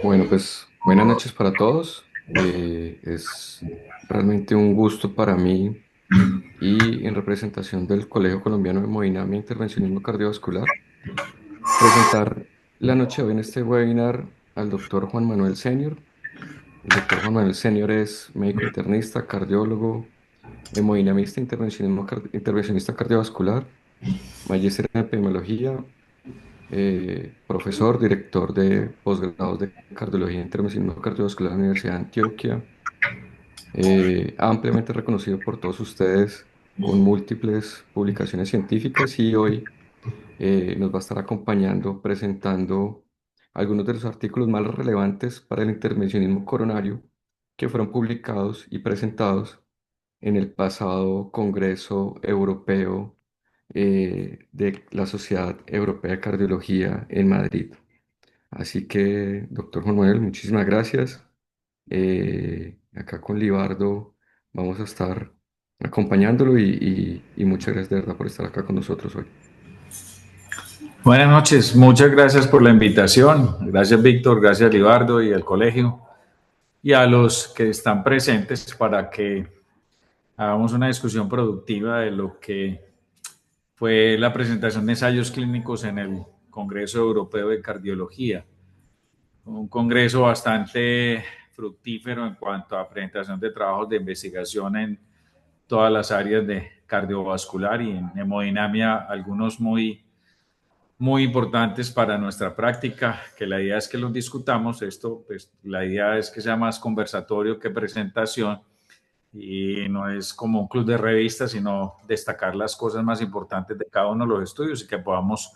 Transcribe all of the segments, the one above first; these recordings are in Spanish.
Bueno, pues buenas noches para todos. Es realmente un gusto para mí y en representación del Colegio Colombiano de Hemodinamia e Intervencionismo Cardiovascular, presentar la noche de hoy en este webinar al doctor Juan Manuel Senior. El doctor Juan Manuel Senior es médico internista, cardiólogo, hemodinamista, intervencionista cardiovascular, magíster en epidemiología, profesor, director de posgrados de cardiología e intervencionismo cardiovascular en la Universidad de Antioquia, ampliamente reconocido por todos ustedes con múltiples publicaciones científicas y hoy nos va a estar acompañando presentando algunos de los artículos más relevantes para el intervencionismo coronario que fueron publicados y presentados en el pasado Congreso Europeo de la Sociedad Europea de Cardiología en Madrid. Así que, doctor Juan Manuel, muchísimas gracias. Acá con Libardo vamos a estar acompañándolo y muchas gracias de verdad por estar acá con nosotros hoy. Buenas noches, muchas gracias por la invitación. Gracias, Víctor, gracias, Libardo y al colegio y a los que están presentes para que hagamos una discusión productiva de lo que fue la presentación de ensayos clínicos en el Congreso Europeo de Cardiología. Un congreso bastante fructífero en cuanto a presentación de trabajos de investigación en todas las áreas de cardiovascular y en hemodinamia, algunos muy importantes para nuestra práctica, que la idea es que los discutamos. Esto, pues, la idea es que sea más conversatorio que presentación y no es como un club de revistas, sino destacar las cosas más importantes de cada uno de los estudios y que podamos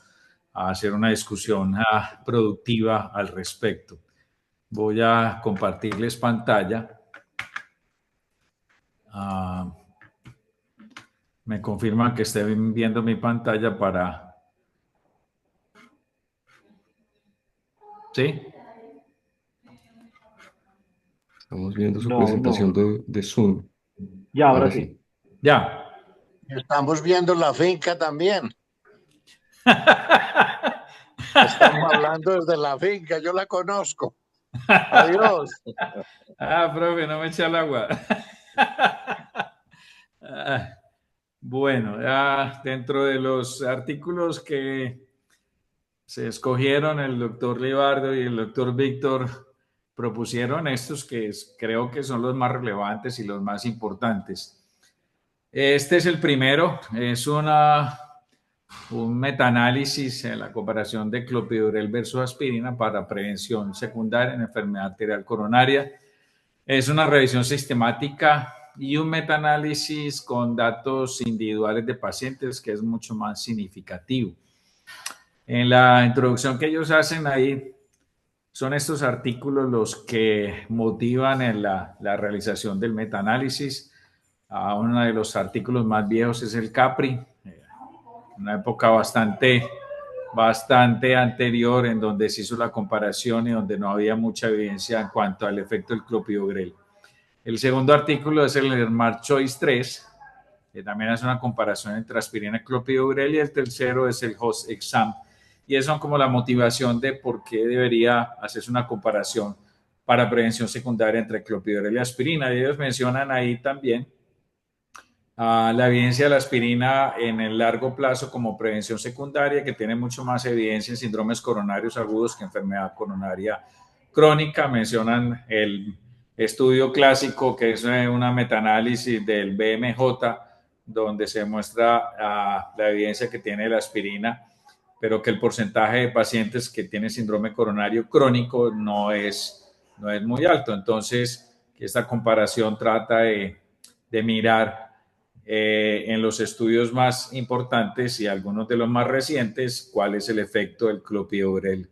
hacer una discusión productiva al respecto. Voy a compartirles pantalla. Me confirman que estén viendo mi pantalla para... ¿Sí? Estamos viendo su No, presentación no. de Zoom. Ya, ahora Ahora sí. sí. Ya. Estamos viendo la finca también. Estamos hablando desde la finca, yo la conozco. Adiós. Profe, no me eche al agua. Bueno, dentro de los artículos que se escogieron, el doctor Libardo y el doctor Víctor propusieron estos que creo que son los más relevantes y los más importantes. Este es el primero, es un metaanálisis en la comparación de clopidogrel versus aspirina para prevención secundaria en enfermedad arterial coronaria. Es una revisión sistemática y un metaanálisis con datos individuales de pacientes que es mucho más significativo. En la introducción que ellos hacen ahí, son estos artículos los que motivan en la realización del metaanálisis. Uno de los artículos más viejos es el Capri, una época bastante anterior en donde se hizo la comparación y donde no había mucha evidencia en cuanto al efecto del clopidogrel. El segundo artículo es el Smart Choice 3, que también hace una comparación entre aspirina y clopidogrel, y el tercero es el Host Exam. Y eso es como la motivación de por qué debería hacerse una comparación para prevención secundaria entre clopidogrel y aspirina. Y ellos mencionan ahí también la evidencia de la aspirina en el largo plazo como prevención secundaria, que tiene mucho más evidencia en síndromes coronarios agudos que enfermedad coronaria crónica. Mencionan el estudio clásico, que es una metaanálisis del BMJ, donde se muestra la evidencia que tiene la aspirina, pero que el porcentaje de pacientes que tienen síndrome coronario crónico no es muy alto. Entonces, esta comparación trata de mirar en los estudios más importantes y algunos de los más recientes, cuál es el efecto del clopidogrel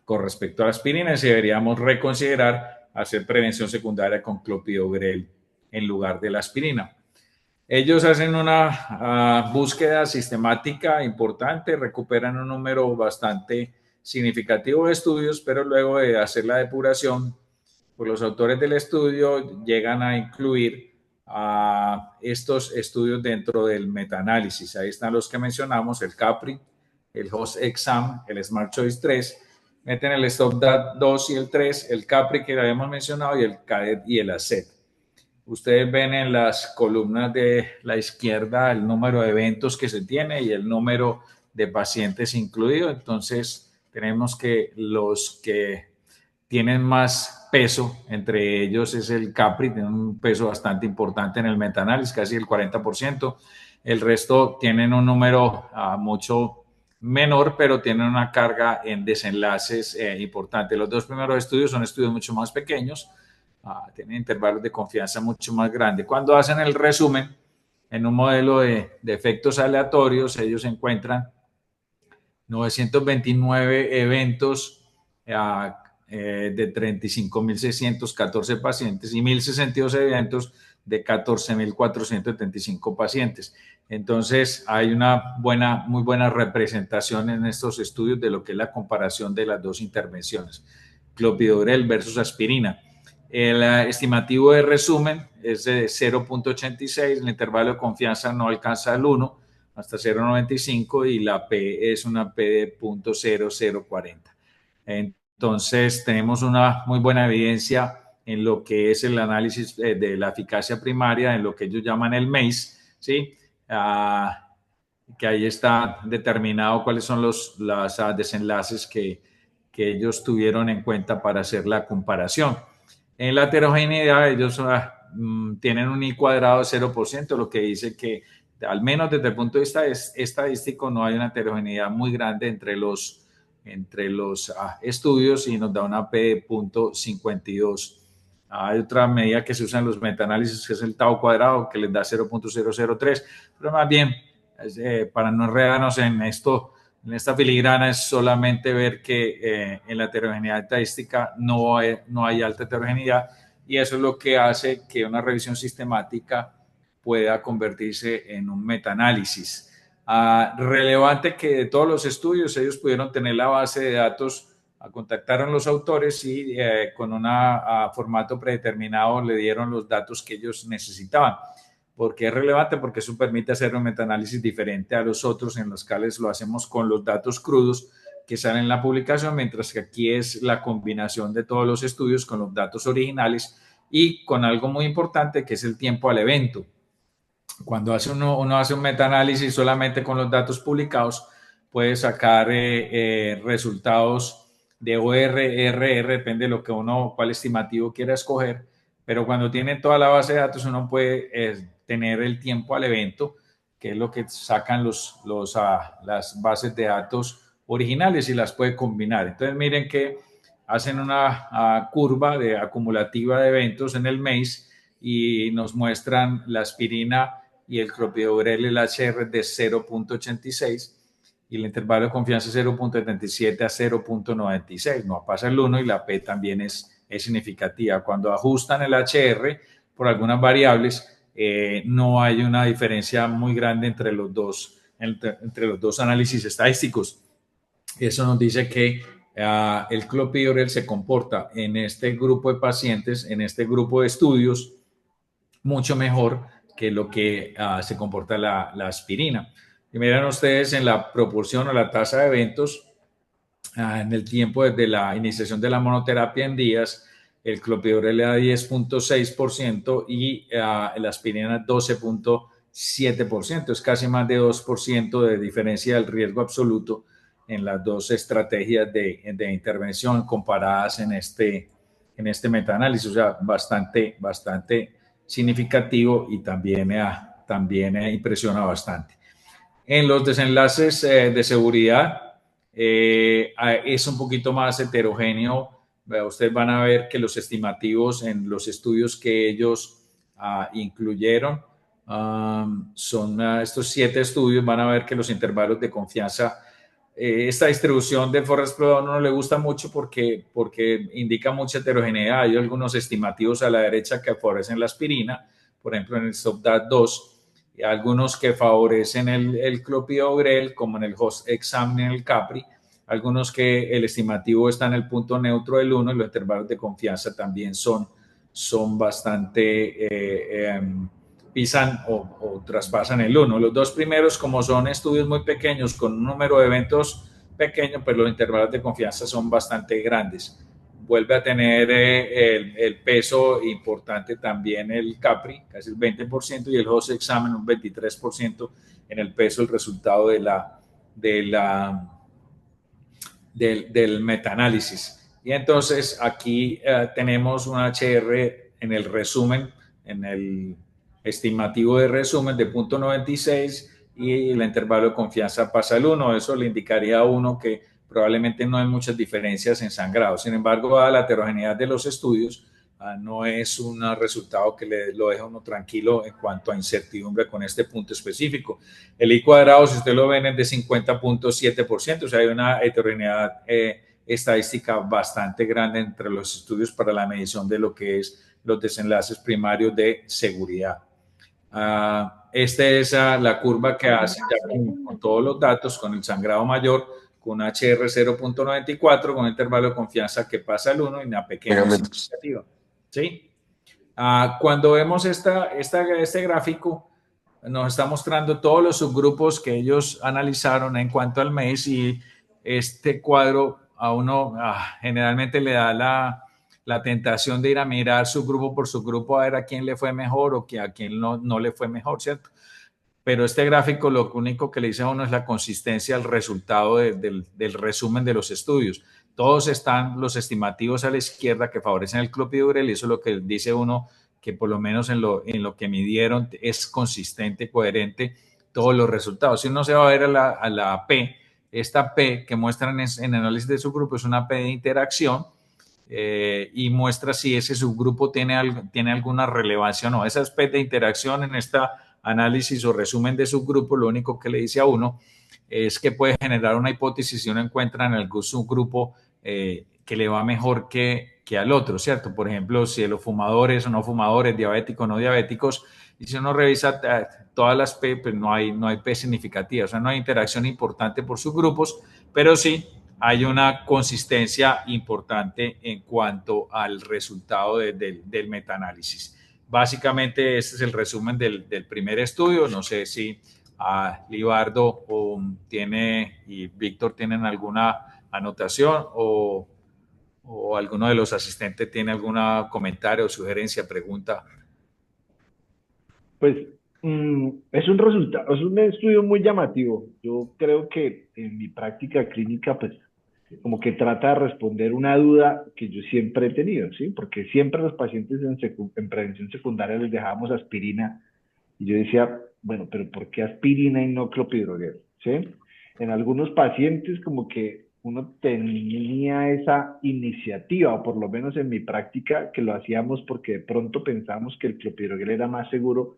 con respecto a la aspirina, y si deberíamos reconsiderar hacer prevención secundaria con clopidogrel en lugar de la aspirina. Ellos hacen una búsqueda sistemática importante, recuperan un número bastante significativo de estudios, pero luego de hacer la depuración, pues los autores del estudio llegan a incluir estos estudios dentro del metaanálisis. Ahí están los que mencionamos, el CAPRI, el HOS Exam, el Smart Choice 3, meten el STOP 2 y el 3, el CAPRI que habíamos mencionado y el CADET y el ACET. Ustedes ven en las columnas de la izquierda el número de eventos que se tiene y el número de pacientes incluido. Entonces, tenemos que los que tienen más peso, entre ellos es el CAPRI, tiene un peso bastante importante en el metaanálisis, casi el 40%. El resto tienen un número mucho menor, pero tienen una carga en desenlaces importante. Los dos primeros estudios son estudios mucho más pequeños, tienen intervalos de confianza mucho más grandes. Cuando hacen el resumen en un modelo de efectos aleatorios, ellos encuentran 929 eventos de 35.614 pacientes y 1.062 eventos de 14.475 pacientes. Entonces, hay una muy buena representación en estos estudios de lo que es la comparación de las dos intervenciones, clopidogrel versus aspirina. El estimativo de resumen es de 0.86, el intervalo de confianza no alcanza el 1 hasta 0.95 y la P es una P de 0.0040. Entonces, tenemos una muy buena evidencia en lo que es el análisis de la eficacia primaria, en lo que ellos llaman el MACE, ¿sí? Que ahí está determinado cuáles son los desenlaces que ellos tuvieron en cuenta para hacer la comparación. En la heterogeneidad, ellos tienen un I cuadrado de 0%, lo que dice que al menos desde el punto de vista estadístico no hay una heterogeneidad muy grande entre los estudios y nos da una P de 0.52. Hay otra medida que se usa en los metaanálisis que es el tau cuadrado que les da 0.003, pero más bien para no enredarnos en esto, en esta filigrana es solamente ver que en la heterogeneidad estadística no hay alta heterogeneidad y eso es lo que hace que una revisión sistemática pueda convertirse en un metaanálisis. Relevante que de todos los estudios ellos pudieron tener la base de datos, contactaron los autores y con un formato predeterminado le dieron los datos que ellos necesitaban. ¿Por qué es relevante? Porque eso permite hacer un metaanálisis diferente a los otros en los cuales lo hacemos con los datos crudos que salen en la publicación, mientras que aquí es la combinación de todos los estudios con los datos originales y con algo muy importante que es el tiempo al evento. Cuando uno hace un metaanálisis solamente con los datos publicados, puede sacar resultados de OR, RR, depende de lo que cuál estimativo quiera escoger, pero cuando tiene toda la base de datos uno puede tener el tiempo al evento, que es lo que sacan las bases de datos originales y las puede combinar. Entonces miren que hacen una curva acumulativa de eventos en el MACE y nos muestran la aspirina y el clopidogrel, el HR de 0.86 y el intervalo de confianza 0.77 a 0.96, no pasa el 1 y la P también es significativa. Cuando ajustan el HR por algunas variables, no hay una diferencia muy grande entre los dos análisis estadísticos. Eso nos dice que el clopidogrel se comporta en este grupo de pacientes, en este grupo de estudios, mucho mejor que lo que se comporta la aspirina. Y miren ustedes en la proporción o la tasa de eventos en el tiempo desde la iniciación de la monoterapia en días, el clopidogrel le da 10.6% y la aspirina 12.7%. Es casi más de 2% de diferencia del riesgo absoluto en las dos estrategias de intervención comparadas en este metaanálisis. O sea, bastante significativo y también impresiona bastante. En los desenlaces de seguridad es un poquito más heterogéneo. Ustedes van a ver que los estimativos en los estudios que ellos incluyeron Estos 7 estudios, van a ver que los intervalos de confianza, esta distribución de Forrest Pro a uno no le gusta mucho porque indica mucha heterogeneidad. Hay algunos estimativos a la derecha que favorecen la aspirina, por ejemplo en el STOP-DAT2, y algunos que favorecen el clopidogrel, como en el host exam y en el CAPRI, algunos que el estimativo está en el punto neutro del 1 y los intervalos de confianza también son bastante pisan o traspasan el 1. Los dos primeros, como son estudios muy pequeños con un número de eventos pequeño, pues los intervalos de confianza son bastante grandes. Vuelve a tener el peso importante también el CAPRI, casi el 20%, y el host examen un 23% en el peso, el resultado de la, del metaanálisis. Y entonces aquí tenemos un HR en el resumen, en el estimativo de resumen de 0.96 y el intervalo de confianza pasa al 1. Eso le indicaría a uno que probablemente no hay muchas diferencias en sangrado. Sin embargo, dada la heterogeneidad de los estudios, no es un resultado que lo deja uno tranquilo en cuanto a incertidumbre con este punto específico. El I cuadrado, si usted lo ven, es de 50.7%, o sea, hay una heterogeneidad estadística bastante grande entre los estudios para la medición de lo que es los desenlaces primarios de seguridad. Esta es la curva que hace ya con todos los datos, con el sangrado mayor, con HR 0.94, con un intervalo de confianza que pasa al 1 y una pequeña Megamentos. significativa. ¿Sí? Cuando vemos este gráfico, nos está mostrando todos los subgrupos que ellos analizaron en cuanto al mes, y este cuadro a uno generalmente le da la tentación de ir a mirar subgrupo por subgrupo a ver a quién le fue mejor o a quién no le fue mejor, ¿cierto? Pero este gráfico lo único que le dice a uno es la consistencia del resultado del resumen de los estudios. Todos están los estimativos a la izquierda que favorecen el clopidogrel, y eso es lo que dice uno, que por lo menos en lo que midieron es consistente, coherente todos los resultados. Si uno se va a ver a la P, esta P que muestran en análisis de subgrupo es una P de interacción, y muestra si ese subgrupo tiene alguna relevancia o no. Esa P de interacción en esta análisis o resumen de subgrupo, lo único que le dice a uno es que puede generar una hipótesis si uno encuentra en algún subgrupo que le va mejor que al otro, ¿cierto? Por ejemplo, si los fumadores o no fumadores, diabéticos o no diabéticos, y si uno revisa todas las P, pues no hay P significativa, o sea, no hay interacción importante por subgrupos, pero sí hay una consistencia importante en cuanto al resultado del metaanálisis. Básicamente, este es el resumen del primer estudio. No sé si Libardo y Víctor tienen alguna anotación o alguno de los asistentes tiene algún comentario, sugerencia, pregunta. Pues es un resultado, es un estudio muy llamativo. Yo creo que en mi práctica clínica, pues como que trata de responder una duda que yo siempre he tenido, ¿sí? Porque siempre a los pacientes en prevención secundaria les dejábamos aspirina y yo decía, bueno, pero ¿por qué aspirina y no clopidogrel? ¿Sí? En algunos pacientes como que uno tenía esa iniciativa, o por lo menos en mi práctica, que lo hacíamos porque de pronto pensamos que el clopidogrel era más seguro,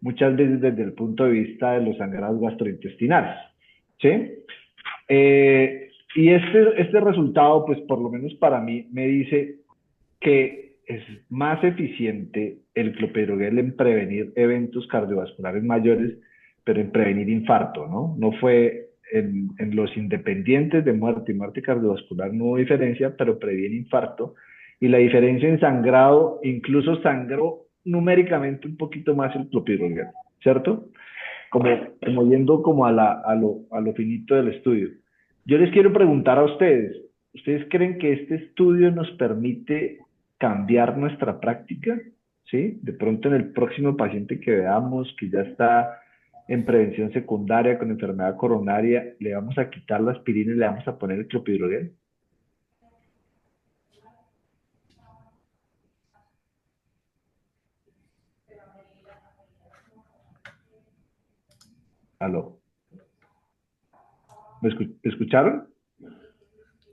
muchas veces desde el punto de vista de los sangrados gastrointestinales. ¿Sí? Y este resultado, pues por lo menos para mí, me dice que es más eficiente el clopidogrel en prevenir eventos cardiovasculares mayores, pero en prevenir infarto, ¿no? No fue en los independientes de muerte y muerte cardiovascular, no hubo diferencia, pero previene infarto. Y la diferencia en sangrado, incluso sangró numéricamente un poquito más el clopidogrel, ¿cierto? Como yendo como a lo finito del estudio. Yo les quiero preguntar a ustedes, ¿ustedes creen que este estudio nos permite cambiar nuestra práctica? ¿Sí? De pronto en el próximo paciente que veamos que ya está en prevención secundaria con enfermedad coronaria, le vamos a quitar la aspirina y le vamos a poner el clopidogrel. ¿Aló? ¿Me escucharon?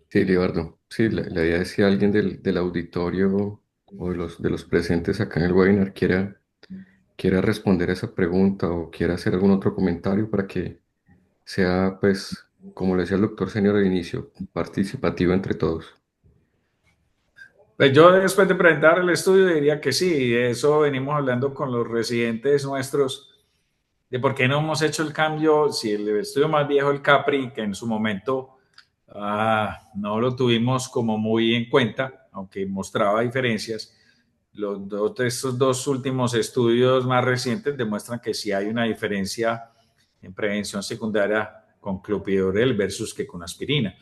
Sí, Libardo. Sí, la idea es si alguien del auditorio o de los presentes acá en el webinar quiera quiera responder a esa pregunta o quiera hacer algún otro comentario para que sea, pues, como le decía el doctor Senior al inicio, participativo entre todos. Pues yo después de presentar el estudio diría que sí, eso venimos hablando con los residentes nuestros de por qué no hemos hecho el cambio, si el estudio más viejo, el Capri, que en su momento no lo tuvimos como muy en cuenta, aunque mostraba diferencias, estos dos últimos estudios más recientes demuestran que sí hay una diferencia en prevención secundaria con clopidogrel versus que con aspirina.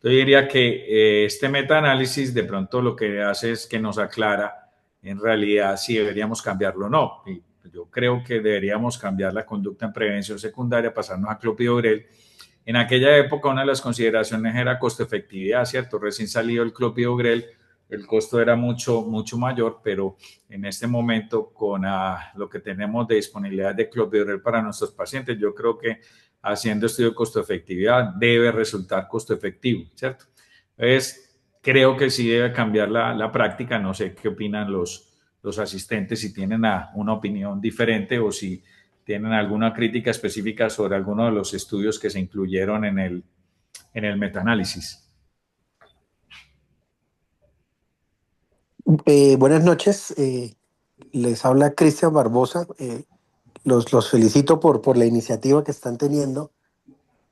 Yo diría que este metaanálisis de pronto lo que hace es que nos aclara en realidad si deberíamos cambiarlo o no. Y yo creo que deberíamos cambiar la conducta en prevención secundaria, pasarnos a clopidogrel. En aquella época una de las consideraciones era costo-efectividad, ¿cierto? Recién salido el clopidogrel, el costo era mucho mayor, pero en este momento con lo que tenemos de disponibilidad de clopidogrel para nuestros pacientes, yo creo que haciendo estudio de costo-efectividad debe resultar costo-efectivo, ¿cierto? Entonces, creo que sí debe cambiar la práctica, no sé qué opinan los asistentes, si tienen una opinión diferente o si tienen alguna crítica específica sobre alguno de los estudios que se incluyeron en el metaanálisis. Buenas noches, les habla Cristian Barbosa. Los felicito por la iniciativa que están teniendo.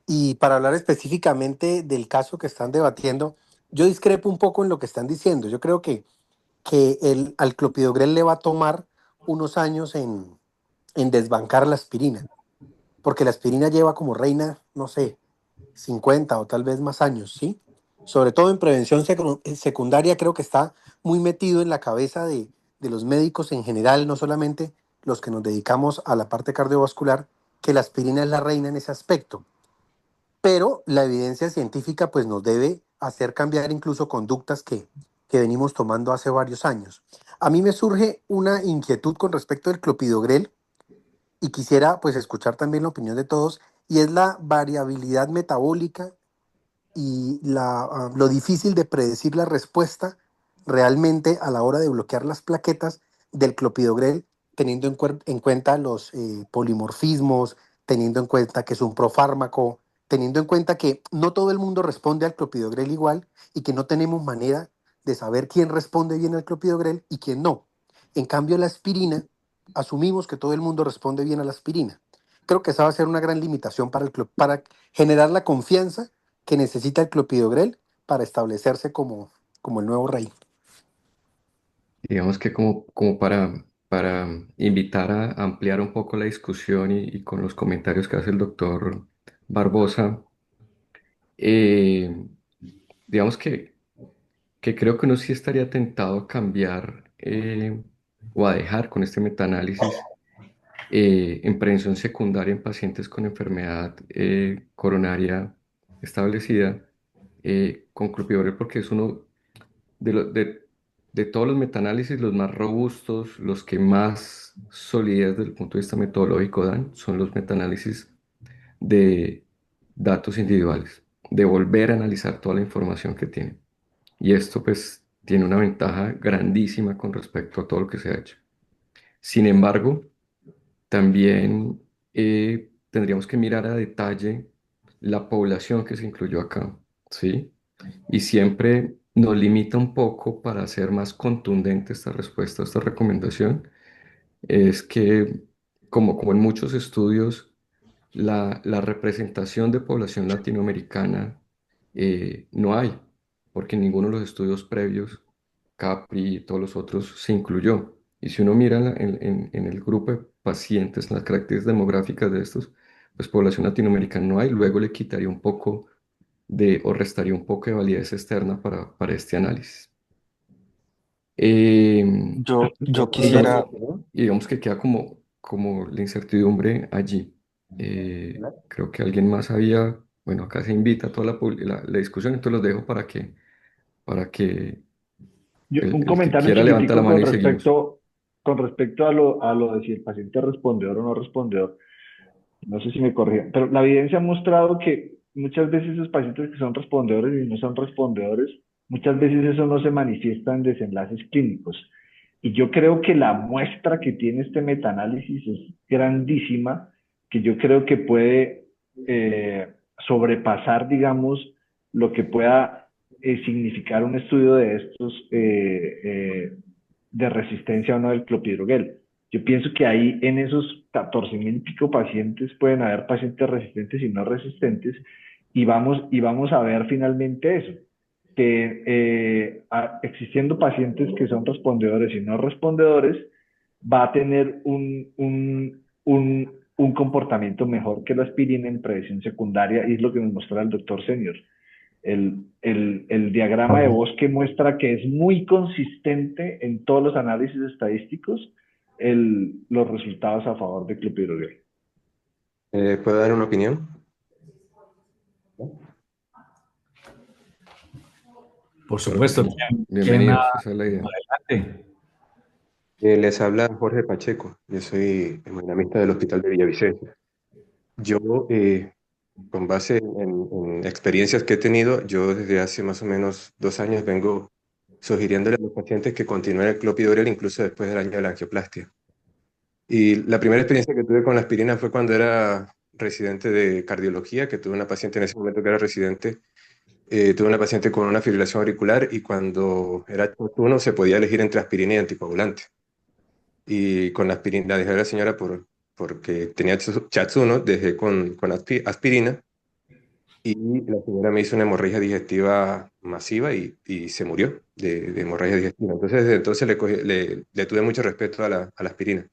Y para hablar específicamente del caso que están debatiendo, yo discrepo un poco en lo que están diciendo. Yo creo que al clopidogrel le va a tomar unos años en desbancar la aspirina, porque la aspirina lleva como reina, no sé, 50 o tal vez más años, ¿sí? Sobre todo en prevención secundaria creo que está muy metido en la cabeza de los médicos en general, no solamente los que nos dedicamos a la parte cardiovascular, que la aspirina es la reina en ese aspecto. Pero la evidencia científica pues nos debe hacer cambiar incluso conductas que venimos tomando hace varios años. A mí me surge una inquietud con respecto del clopidogrel y quisiera pues escuchar también la opinión de todos, y es la variabilidad metabólica y lo difícil de predecir la respuesta realmente a la hora de bloquear las plaquetas del clopidogrel, teniendo en cuenta los polimorfismos, teniendo en cuenta que es un profármaco, teniendo en cuenta que no todo el mundo responde al clopidogrel igual y que no tenemos manera de saber quién responde bien al clopidogrel y quién no. En cambio, la aspirina, asumimos que todo el mundo responde bien a la aspirina. Creo que esa va a ser una gran limitación para generar la confianza que necesita el clopidogrel para establecerse como el nuevo rey. Digamos que como para invitar a ampliar un poco la discusión y con los comentarios que hace el doctor Barbosa, eh, digamos que creo que uno sí estaría tentado a cambiar o a dejar con este metaanálisis en prevención secundaria en pacientes con enfermedad coronaria establecida con clopidogrel porque es uno de, de todos los metaanálisis, los más robustos, los que más solidez desde el punto de vista metodológico dan, son los metaanálisis de datos individuales, de volver a analizar toda la información que tienen. Y esto pues tiene una ventaja grandísima con respecto a todo lo que se ha hecho. Sin embargo, también tendríamos que mirar a detalle la población que se incluyó acá, ¿sí? Y siempre nos limita un poco para hacer más contundente esta respuesta, esta recomendación, es que, como en muchos estudios, la representación de población latinoamericana no hay, porque en ninguno de los estudios previos, CAPRI y todos los otros, se incluyó. Y si uno mira en el grupo de pacientes, en las características demográficas de estos, pues población latinoamericana no hay, luego le quitaría un poco o restaría un poco de validez externa para este análisis. De Yo acuerdo, Digamos, quisiera, doctor. digamos que queda como la incertidumbre allí. Creo que alguien más había, bueno, acá se invita a toda la discusión, entonces los dejo para que Un el que comentario quiera levanta la chiquitico mano y seguimos. con respecto a lo de si el paciente es respondedor o no respondedor. No sé si me corrigen, pero la evidencia ha mostrado que muchas veces esos pacientes que son respondedores y no son respondedores, muchas veces eso no se manifiesta en desenlaces clínicos. Y yo creo que la muestra que tiene este metaanálisis es grandísima, que yo creo que puede eh, sobrepasar, digamos, lo que pueda significar un estudio de estos de resistencia o no del clopidogrel. Yo pienso que ahí en esos 14.000 y pico pacientes pueden haber pacientes resistentes y no resistentes y vamos a ver finalmente eso, que existiendo pacientes que son respondedores y no respondedores, va a tener un comportamiento mejor que la aspirina en prevención secundaria y es lo que nos mostró el doctor Senior. El diagrama de Bosque muestra que es muy consistente en todos los análisis estadísticos los resultados a favor de clopidogrel. ¿Puedo dar una opinión? Por supuesto. Bienvenidos, esa es la idea. Adelante. Les habla Jorge Pacheco, yo soy hemodinamista del Hospital de Villavicencio. Yo, con base en experiencias que he tenido, yo desde hace más o menos 2 años vengo sugiriéndole a los pacientes que continúen el clopidogrel incluso después del año de la angioplastia. Y la primera experiencia que tuve con la aspirina fue cuando era residente de cardiología, que tuve una paciente en ese momento que era residente. Tuve una paciente con una fibrilación auricular y cuando era oportuno se podía elegir entre aspirina y anticoagulante. Y con la aspirina, la dejé a la señora porque tenía chatsuno, dejé con aspirina y la señora me hizo una hemorragia digestiva masiva y se murió de hemorragia digestiva. Entonces, desde entonces le tuve mucho respeto a la aspirina.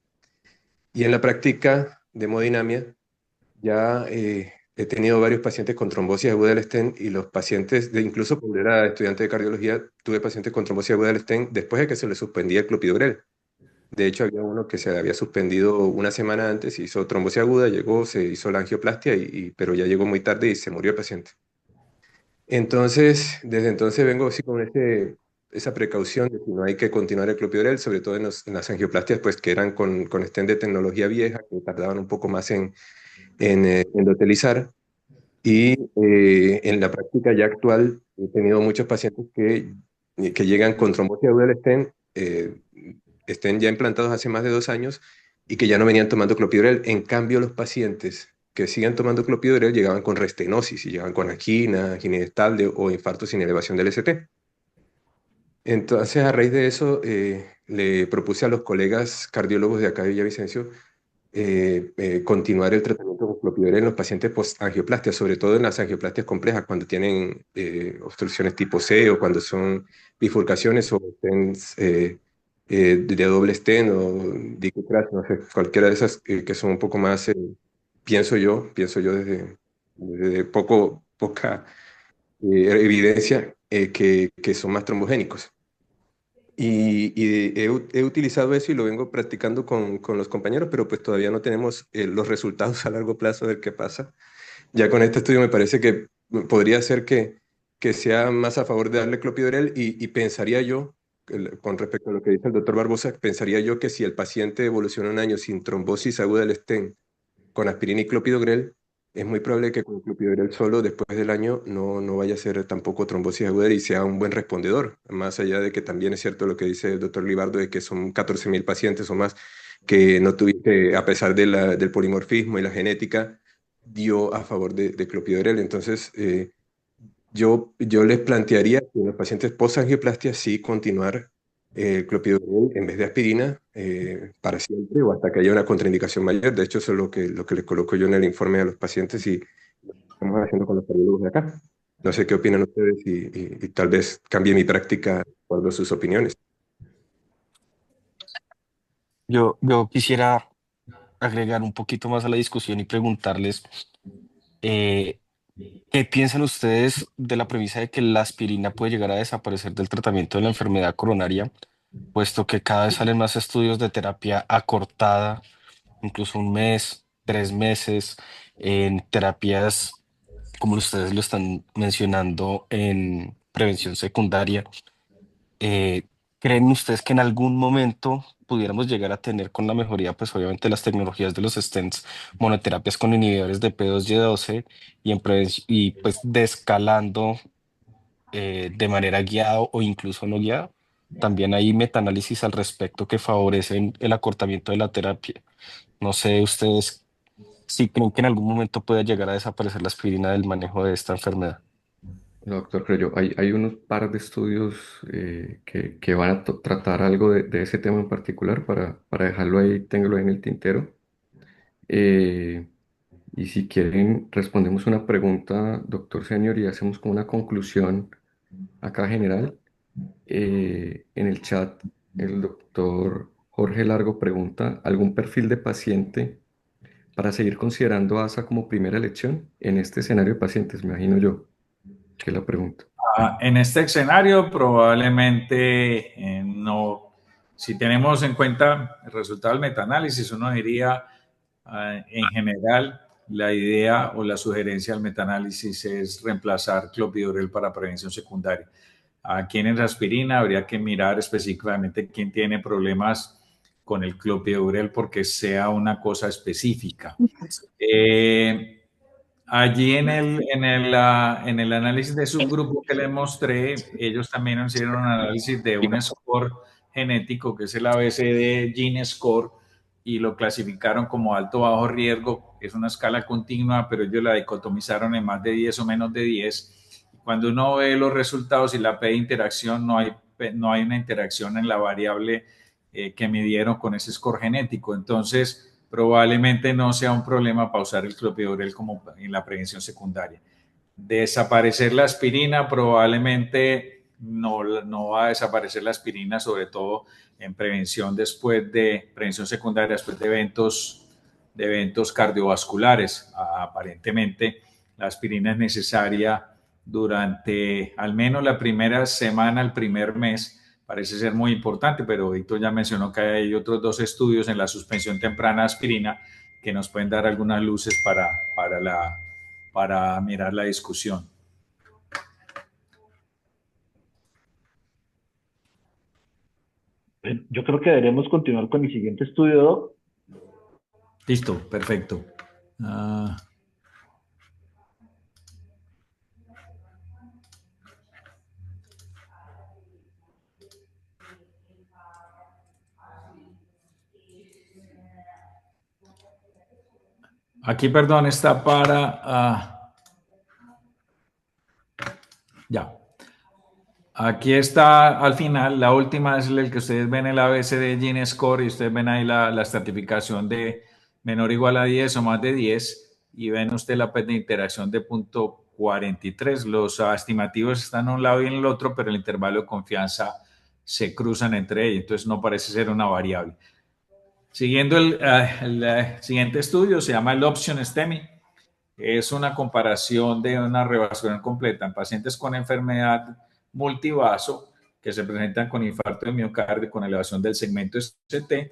Y en la práctica de hemodinamia ya he tenido varios pacientes con trombosis aguda del stent y los pacientes, incluso cuando era estudiante de cardiología, tuve pacientes con trombosis aguda del stent después de que se le suspendía el clopidogrel. De hecho, había uno que se había suspendido una semana antes, hizo trombosis aguda, llegó, se hizo la angioplastia, pero ya llegó muy tarde y se murió el paciente. Entonces, desde entonces vengo así con esa precaución de que no hay que continuar el clopidogrel, sobre todo en las angioplastias, pues que eran con stent de tecnología vieja, que tardaban un poco más en endotelizar. Y en la práctica ya actual he tenido muchos pacientes que llegan con trombosis aguda del stent, estén ya implantados hace más de 2 años y que ya no venían tomando clopidogrel. En cambio, los pacientes que siguen tomando clopidogrel llegaban con restenosis y llegaban con angina, angina estable o infarto sin elevación del ST. Entonces, a raíz de eso, le propuse a los colegas cardiólogos de acá de Villavicencio continuar el tratamiento con clopidogrel en los pacientes post-angioplastia, sobre todo en las angioplastias complejas, cuando tienen obstrucciones tipo C o cuando son bifurcaciones o stents de doble stent o dicucras, no sé, cualquiera de esas que son un poco más, pienso yo desde poca evidencia que son más trombogénicos. Y he utilizado eso y lo vengo practicando con los compañeros, pero pues todavía no tenemos los resultados a largo plazo del qué pasa. Ya con este estudio me parece que podría ser que sea más a favor de darle clopidogrel y pensaría yo, con respecto a lo que dice el doctor Barbosa, pensaría yo que si el paciente evoluciona un año sin trombosis aguda del stent con aspirina y clopidogrel, es muy probable que con clopidogrel solo después del año no vaya a ser tampoco trombosis aguda y sea un buen respondedor, más allá de que también es cierto lo que dice el doctor Libardo, de que son 14.000 pacientes o más que no tuviste, a pesar del polimorfismo y la genética, dio a favor de clopidogrel. Entonces, yo les plantearía que en los pacientes post-angioplastia sí continuar el clopidogrel en vez de aspirina para siempre o hasta que haya una contraindicación mayor. De hecho, eso es lo que les coloco yo en el informe a los pacientes y lo estamos haciendo con los cardiólogos de acá. No sé qué opinan ustedes y tal vez cambie mi práctica de acuerdo a sus opiniones. Yo quisiera agregar un poquito más a la discusión y preguntarles, eh, ¿qué piensan ustedes de la premisa de que la aspirina puede llegar a desaparecer del tratamiento de la enfermedad coronaria, puesto que cada vez salen más estudios de terapia acortada, incluso un mes, 3 meses, en terapias como ustedes lo están mencionando en prevención secundaria? Eh, ¿Creen ustedes que en algún momento pudiéramos llegar a tener con la mejoría, pues obviamente las tecnologías de los stents, monoterapias con inhibidores de P2Y12 y, y pues descalando de manera guiada o incluso no guiada? también hay metaanálisis al respecto que favorecen el acortamiento de la terapia. No sé ustedes si creen que en algún momento puede llegar a desaparecer la aspirina del manejo de esta enfermedad. No, doctor Creo, hay unos par de estudios que van a tratar algo de ese tema en particular para dejarlo ahí, téngalo ahí en el tintero. Eh, y si quieren, respondemos una pregunta, doctor Senior, y hacemos como una conclusión acá general. En el chat, el doctor Jorge Largo pregunta, ¿algún perfil de paciente para seguir considerando ASA como primera elección en este escenario de pacientes? Me imagino yo que es la pregunta. En este escenario probablemente no. Si tenemos en cuenta el resultado del metaanálisis, uno diría, en general, la idea o la sugerencia del metaanálisis es reemplazar clopidogrel para prevención secundaria. A quienes aspirina habría que mirar específicamente quién tiene problemas con el clopidogrel porque sea una cosa específica. Allí en el análisis de subgrupo que les mostré, ellos también hicieron un análisis de un score genético que es el ABCD Gene Score y lo clasificaron como alto o bajo riesgo. Es una escala continua, pero ellos la dicotomizaron en más de 10 o menos de 10. Cuando uno ve los resultados y la P de interacción, no hay una interacción en la variable que midieron con ese score genético. Entonces, probablemente no sea un problema para usar el clopidogrel como en la prevención secundaria. Desaparecer la aspirina, probablemente no va a desaparecer la aspirina, sobre todo en prevención prevención secundaria después de eventos cardiovasculares. Aparentemente, la aspirina es necesaria durante al menos la primera semana, el primer mes. Parece ser muy importante, pero Víctor ya mencionó que hay otros 2 estudios en la suspensión temprana de aspirina que nos pueden dar algunas luces para mirar la discusión. Yo creo que deberemos continuar con el siguiente estudio, Doc. Listo, perfecto. Aquí, perdón, está para... ya. Aquí está al final, la última es el que ustedes ven el ABCD Gene Score y ustedes ven ahí la estratificación de menor o igual a 10 o más de 10 y ven usted la P de interacción de 0.43. Los estimativos están a un lado y en el otro, pero el intervalo de confianza se cruzan entre ellos, entonces no parece ser una variable. Siguiendo el siguiente estudio, se llama el Option STEMI. Es una comparación de una revascularización completa en pacientes con enfermedad multivaso que se presentan con infarto de miocardio con elevación del segmento ST,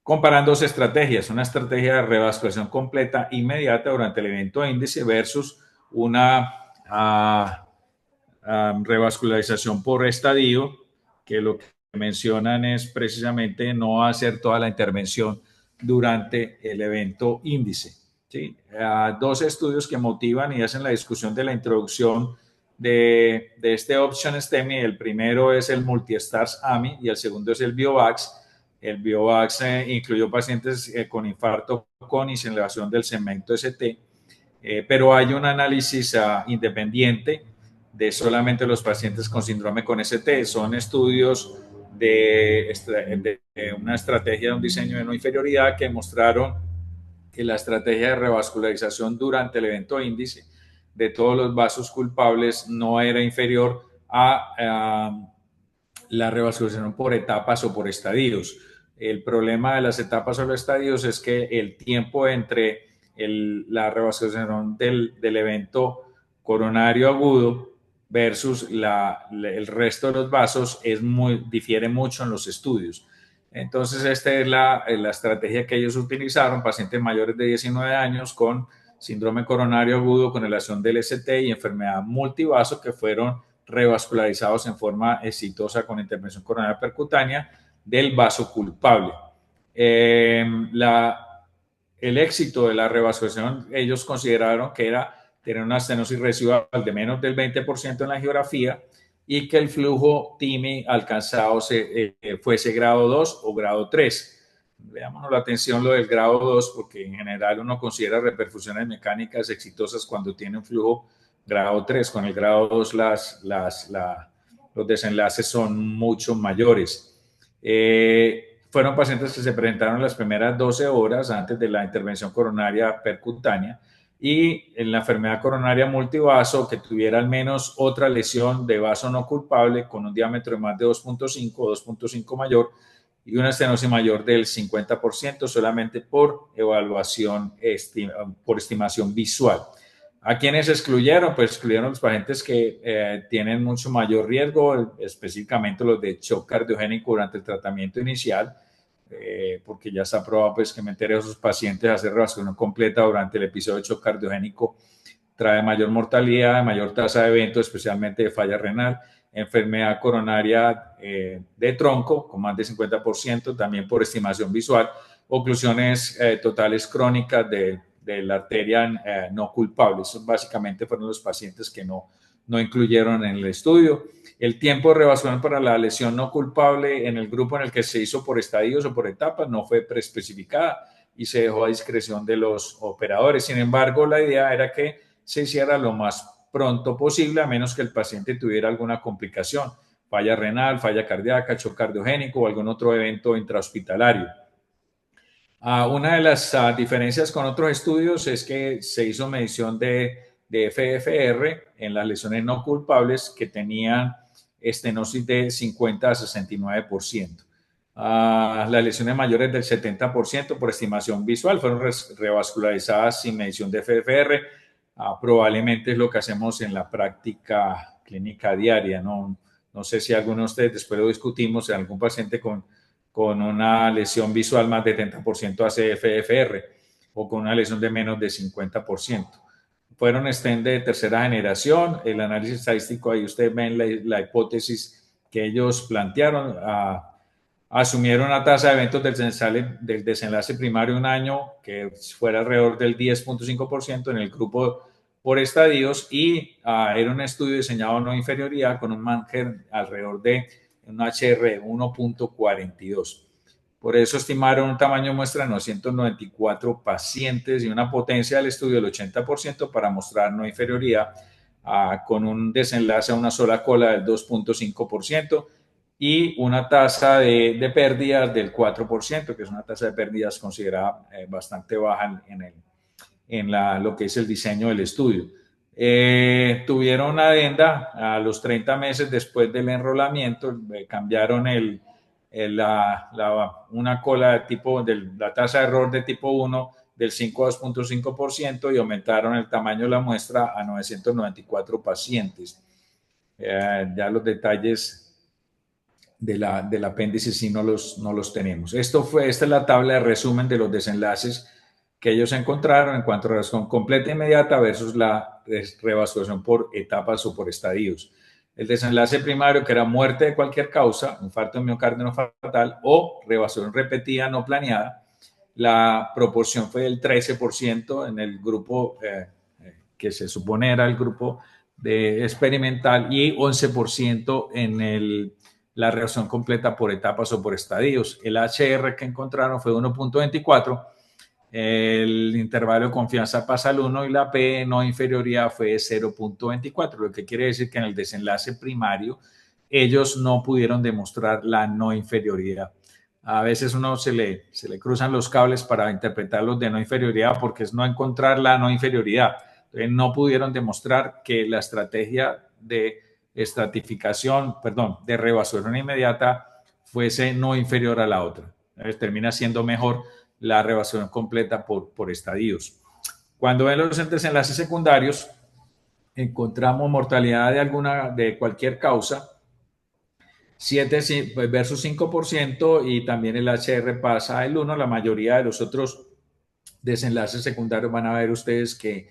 comparando 2 estrategias, una estrategia de revascularización completa inmediata durante el evento índice versus una revascularización por estadio, que lo que mencionan es precisamente no hacer toda la intervención durante el evento índice. ¿Sí? 2 estudios que motivan y hacen la discusión de la introducción de este Option STEMI. El primero es el Multi-Stars AMI y el segundo es el BioVax. El BioVax incluyó pacientes con infarto con y sin elevación del segmento ST, pero hay un análisis independiente de solamente los pacientes con síndrome con ST. Son estudios de una estrategia de un diseño de no inferioridad que mostraron que la estrategia de revascularización durante el evento índice de todos los vasos culpables no era inferior a la revascularización por etapas o por estadios. El problema de las etapas o los estadios es que el tiempo entre la revascularización del evento coronario agudo versus el resto de los vasos difiere mucho en los estudios. Entonces, esta es la estrategia que ellos utilizaron, pacientes mayores de 19 años con síndrome coronario agudo con elevación del ST y enfermedad multivaso que fueron revascularizados en forma exitosa con intervención coronaria percutánea del vaso culpable. El éxito de la revascularización, ellos consideraron que era tener una estenosis residual de menos del 20% en la angiografía y que el flujo TIMI alcanzado fuese grado 2 o grado 3. Veámonos la atención lo del grado 2, porque en general uno considera reperfusiones mecánicas exitosas cuando tiene un flujo grado 3. Con el grado 2 los desenlaces son mucho mayores. Fueron pacientes que se presentaron las primeras 12 horas antes de la intervención coronaria percutánea y en la enfermedad coronaria multivaso que tuviera al menos otra lesión de vaso no culpable con un diámetro de más de 2.5 o 2.5 mayor y una estenosis mayor del 50% solamente por evaluación, por estimación visual. ¿A quiénes excluyeron? Pues excluyeron los pacientes que tienen mucho mayor riesgo, específicamente los de shock cardiogénico durante el tratamiento inicial, porque ya está probado pues, que meter a esos pacientes a hacer revasculación completa durante el episodio de shock cardiogénico trae mayor mortalidad, mayor tasa de eventos, especialmente de falla renal, enfermedad coronaria de tronco con más de 50%, también por estimación visual, oclusiones totales crónicas de la arteria no culpable. Esos básicamente fueron los pacientes que no incluyeron en el estudio. El tiempo de revasculación para la lesión no culpable en el grupo en el que se hizo por estadios o por etapas no fue preespecificada y se dejó a discreción de los operadores. Sin embargo, la idea era que se hiciera lo más pronto posible, a menos que el paciente tuviera alguna complicación, falla renal, falla cardíaca, shock cardiogénico o algún otro evento intrahospitalario. Una de las diferencias con otros estudios es que se hizo medición de FFR en las lesiones no culpables que tenían estenosis de 50 a 69%. Las lesiones mayores del 70% por estimación visual fueron revascularizadas sin medición de FFR. Probablemente es lo que hacemos en la práctica clínica diaria. No sé si alguno de ustedes, después lo discutimos, en algún paciente con una lesión visual más de 30% hace FFR o con una lesión de menos de 50%. Fueron stent de tercera generación. El análisis estadístico, ahí ustedes ven la hipótesis que ellos plantearon. Asumieron una tasa de eventos del desenlace primario un año que fuera alrededor del 10.5% en el grupo por estadios y era un estudio diseñado no inferioridad con un margen alrededor de un HR 1.42. Por eso estimaron un tamaño muestra de 994 pacientes y una potencia del estudio del 80% para mostrar no inferioridad con un desenlace a una sola cola del 2.5% y una tasa de pérdidas del 4%, que es una tasa de pérdidas considerada bastante baja en lo que es el diseño del estudio. Tuvieron una adenda a los 30 meses después del enrolamiento, cambiaron una cola de la tasa de error de tipo 1 del 5 a 2.5% y aumentaron el tamaño de la muestra a 994 pacientes. Ya los detalles del apéndice sí no los tenemos. Esta es la tabla de resumen de los desenlaces que ellos encontraron en cuanto a revasculación completa inmediata versus la revasculación por etapas o por estadios. El desenlace primario, que era muerte de cualquier causa, infarto de miocardio no fatal o revasculación repetida no planeada, la proporción fue del 13% en el grupo que se supone era el grupo de experimental y 11% en la revasculación completa por etapas o por estadios. El HR que encontraron fue 1.24, el intervalo de confianza pasa al 1 y la P no inferioridad fue 0.24, lo que quiere decir que en el desenlace primario ellos no pudieron demostrar la no inferioridad. A veces uno se le cruzan los cables para interpretar los de no inferioridad porque es no encontrar la no inferioridad. Entonces, no pudieron demostrar que la estrategia de de revasculación inmediata fuese no inferior a la otra. Entonces, termina siendo mejor la revasculación completa por estadios. Cuando ven los desenlaces secundarios, encontramos mortalidad de cualquier causa, 7 versus 5%, y también el HR pasa el 1. La mayoría de los otros desenlaces secundarios van a ver ustedes que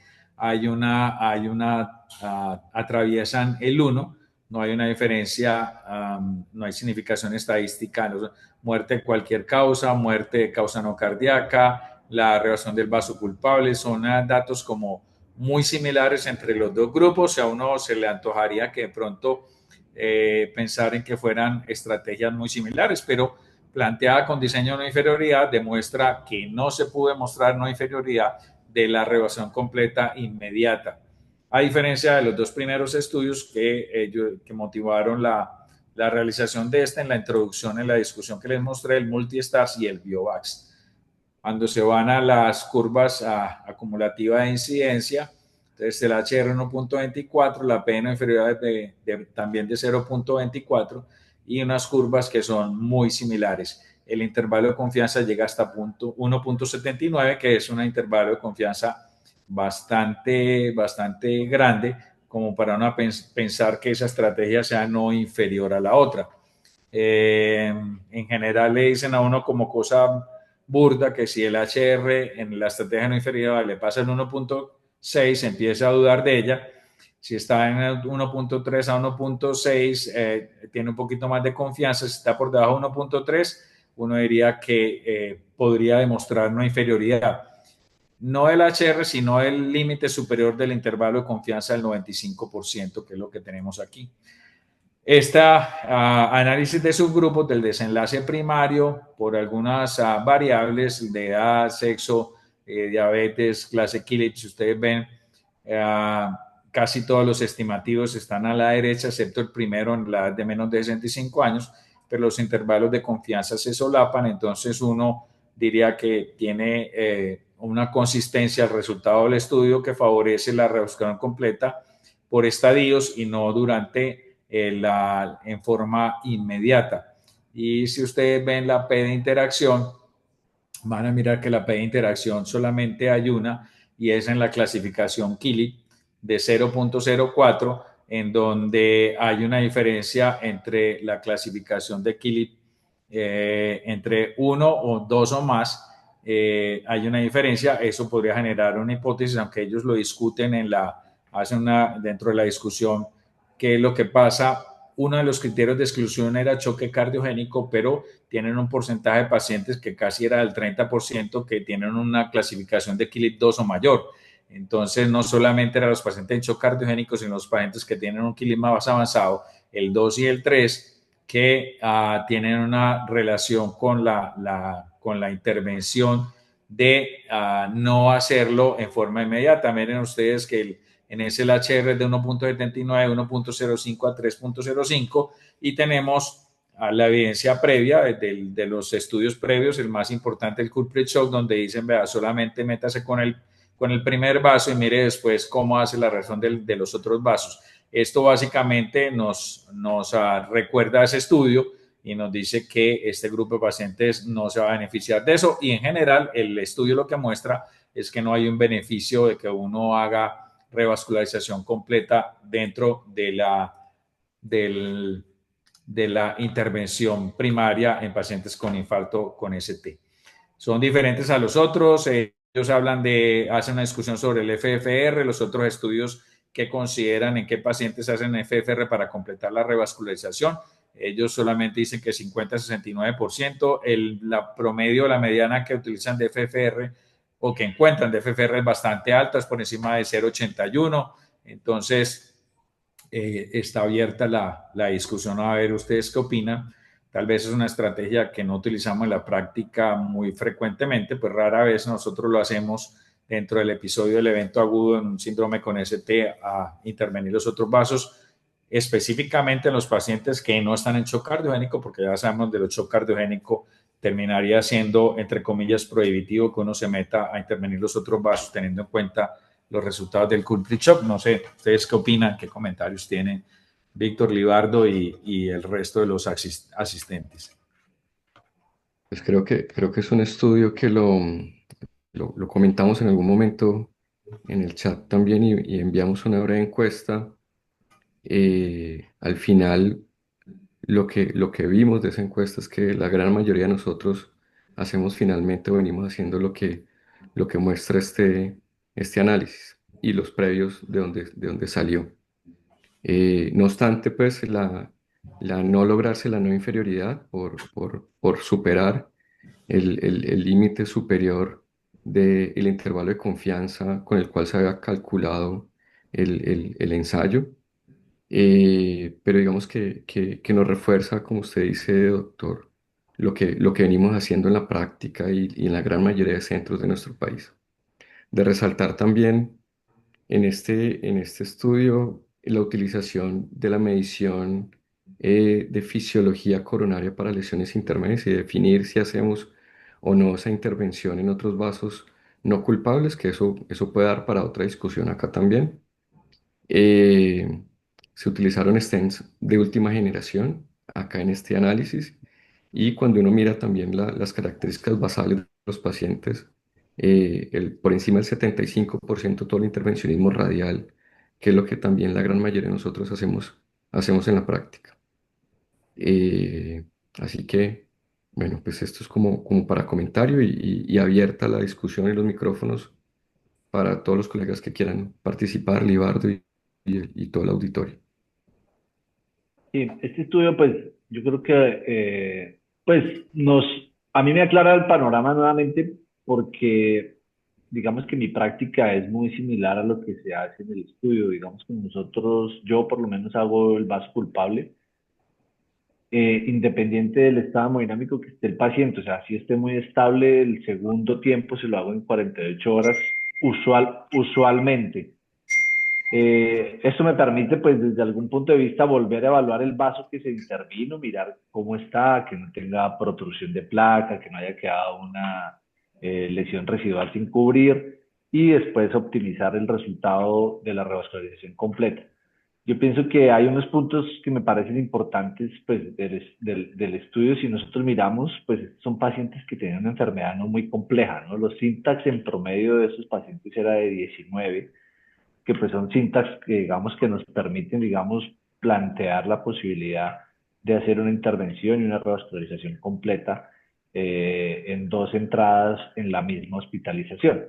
atraviesan el 1. No hay una diferencia, no hay significación estadística. Muerte de cualquier causa, muerte de causa no cardíaca, la revasculación del vaso culpable, son datos como muy similares entre los dos grupos. A uno se le antojaría que de pronto pensar en que fueran estrategias muy similares, pero planteada con diseño de no inferioridad demuestra que no se pudo demostrar no inferioridad de la reversión completa inmediata, a diferencia de los dos primeros estudios que motivaron la realización de en la introducción, en la discusión que les mostré, el Multistars y el BioVax. Cuando se van a las curvas acumulativas de incidencia, entonces el HR 1.24, la P no inferior también de 0.24 y unas curvas que son muy similares. El intervalo de confianza llega hasta 1.79, que es un intervalo de confianza bastante grande como para pensar que esa estrategia sea no inferior a la otra. En general le dicen a uno como cosa burda que si el HR en la estrategia no inferior le pasa el 1.6, empieza a dudar de ella. Si está en el 1.3 a 1.6, tiene un poquito más de confianza. Si está por debajo de 1.3, uno diría que podría demostrar una inferioridad. No el HR, sino el límite superior del intervalo de confianza del 95%, que es lo que tenemos aquí. Análisis de subgrupos del desenlace primario por algunas variables de edad, sexo, diabetes, clase Killit. Si ustedes ven, casi todos los estimativos están a la derecha, excepto el primero en la edad de menos de 65 años, pero los intervalos de confianza se solapan, entonces uno diría que tiene una consistencia al resultado del estudio que favorece la reversión completa por estadios y no durante en forma inmediata. Y si ustedes ven la P de interacción, van a mirar que la P de interacción solamente hay una y es en la clasificación Killit de 0.04, en donde hay una diferencia entre la clasificación de Killit entre 1 o 2 o más. Hay una diferencia, eso podría generar una hipótesis, aunque ellos lo discuten dentro de la discusión, qué es lo que pasa. Uno de los criterios de exclusión era choque cardiogénico, pero tienen un porcentaje de pacientes que casi era del 30% que tienen una clasificación de Killit 2 o mayor. Entonces, no solamente eran los pacientes en choque cardiogénico, sino los pacientes que tienen un Killit más avanzado, el 2 y el 3, que tienen una relación con la intervención de no hacerlo en forma inmediata. Miren ustedes que en ese HR es de 1.79, 1.05 a 3.05 y tenemos la evidencia previa de los estudios previos, el más importante, el Culprit Shock, donde dicen, vea, solamente métase con el primer vaso y mire después cómo hace la reacción de los otros vasos. Esto básicamente nos recuerda a ese estudio y nos dice que este grupo de pacientes no se va a beneficiar de eso, y en general el estudio lo que muestra es que no hay un beneficio de que uno haga revascularización completa dentro de la intervención primaria en pacientes con infarto con ST. Son diferentes a los otros. Ellos hacen una discusión sobre el FFR, los otros estudios que consideran en qué pacientes hacen FFR para completar la revascularización. Ellos solamente dicen que 50-69%. La promedio, la mediana que utilizan de FFR o que encuentran de FFR es bastante alta, es por encima de 0.81. Entonces, está abierta la discusión a ver ustedes qué opinan. Tal vez es una estrategia que no utilizamos en la práctica muy frecuentemente, pues rara vez nosotros lo hacemos dentro del episodio del evento agudo en un síndrome con ST a intervenir los otros vasos, específicamente en los pacientes que no están en shock cardiogénico, porque ya sabemos de los shock cardiogénico terminaría siendo, entre comillas, prohibitivo que uno se meta a intervenir los otros vasos teniendo en cuenta los resultados del Culprit Shock. No sé, ¿ustedes qué opinan? ¿Qué comentarios tienen Víctor, Libardo y el resto de los asistentes? Pues creo que es un estudio que lo comentamos en algún momento en el chat también y enviamos una breve encuesta. Al final, lo que vimos de esa encuesta es que la gran mayoría de nosotros hacemos finalmente o venimos haciendo lo que muestra este análisis y los previos de donde salió. No obstante, pues la no lograrse la no inferioridad por superar el límite superior del intervalo de confianza con el cual se había calculado el ensayo, pero digamos que nos refuerza, como usted dice, doctor, lo que venimos haciendo en la práctica y en la gran mayoría de centros de nuestro país. De resaltar también en este estudio la utilización de la medición de fisiología coronaria para lesiones intermedias y definir si hacemos o no esa intervención en otros vasos no culpables, que eso puede dar para otra discusión acá también. Eh, Se utilizaron stents de última generación acá en este análisis y cuando uno mira también las características basales de los pacientes, por encima del 75% todo el intervencionismo radial, que es lo que también la gran mayoría de nosotros hacemos en la práctica. Eh, Así que, bueno, pues esto es como para comentario y abierta la discusión y los micrófonos para todos los colegas que quieran participar, Libardo y todo el auditorio. Sí, este estudio, pues, yo creo que, pues, a mí me aclara el panorama nuevamente porque, digamos que mi práctica es muy similar a lo que se hace en el estudio. Digamos que nosotros, yo por lo menos hago el vaso culpable, independiente del estado hemodinámico que esté el paciente. O sea, si esté muy estable, el segundo tiempo se lo hago en 48 horas, usualmente. Esto me permite, pues, desde algún punto de vista, volver a evaluar el vaso que se intervino, mirar cómo está, que no tenga protrusión de placa, que no haya quedado una lesión residual sin cubrir, y después optimizar el resultado de la revascularización completa. Yo pienso que hay unos puntos que me parecen importantes, pues, del estudio. Si nosotros miramos, pues, son pacientes que tienen una enfermedad no muy compleja, ¿no? Los síntax en promedio de esos pacientes era de 19, que pues son cintas que digamos que nos permiten, digamos, plantear la posibilidad de hacer una intervención y una revascularización completa en dos entradas en la misma hospitalización.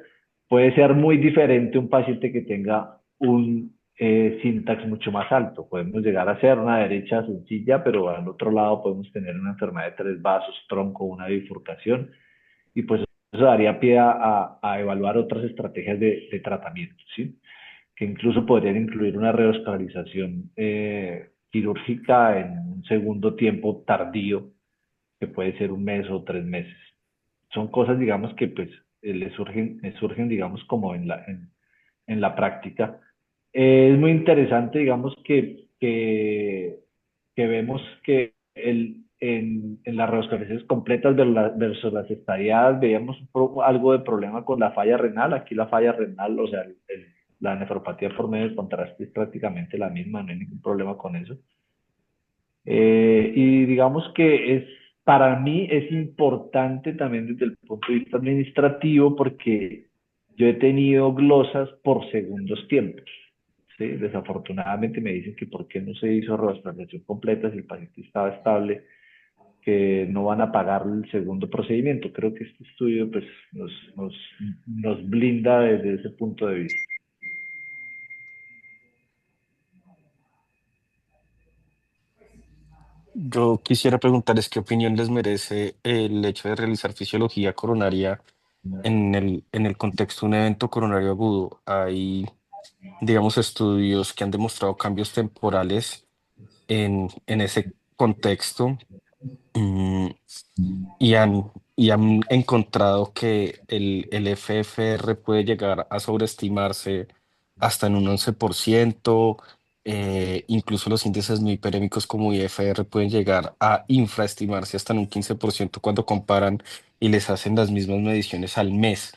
Puede ser muy diferente un paciente que tenga un syntax mucho más alto. Podemos llegar a hacer una derecha sencilla, pero al otro lado podemos tener una enfermedad de tres vasos, tronco, una bifurcación, y pues eso daría pie a evaluar otras estrategias de tratamiento, ¿sí? Que incluso podrían incluir una rehospitalización quirúrgica en un segundo tiempo tardío, que puede ser un mes o 3 meses. Son cosas, digamos, que pues surgen, digamos, como en la práctica. Es muy interesante, digamos, que vemos que en las rehospitalizaciones completas versus las estadiadas veíamos algo de problema con la falla renal. Aquí la falla renal, o sea, la nefropatía por medio del contraste es prácticamente la misma, no hay ningún problema con eso. Y digamos que para mí es importante también desde el punto de vista administrativo porque yo he tenido glosas por segundos tiempos. ¿Sí? Desafortunadamente me dicen que por qué no se hizo revascularización completa si el paciente estaba estable, que no van a pagar el segundo procedimiento. Creo que este estudio pues, nos blinda desde ese punto de vista. Yo quisiera preguntarles qué opinión les merece el hecho de realizar fisiología coronaria en el contexto de un evento coronario agudo. Hay, digamos, estudios que han demostrado cambios temporales en ese contexto, mm, y han encontrado que el FFR puede llegar a sobreestimarse hasta en un 11%. Incluso los índices no hiperémicos como IFR pueden llegar a infraestimarse hasta en un 15% cuando comparan y les hacen las mismas mediciones al mes.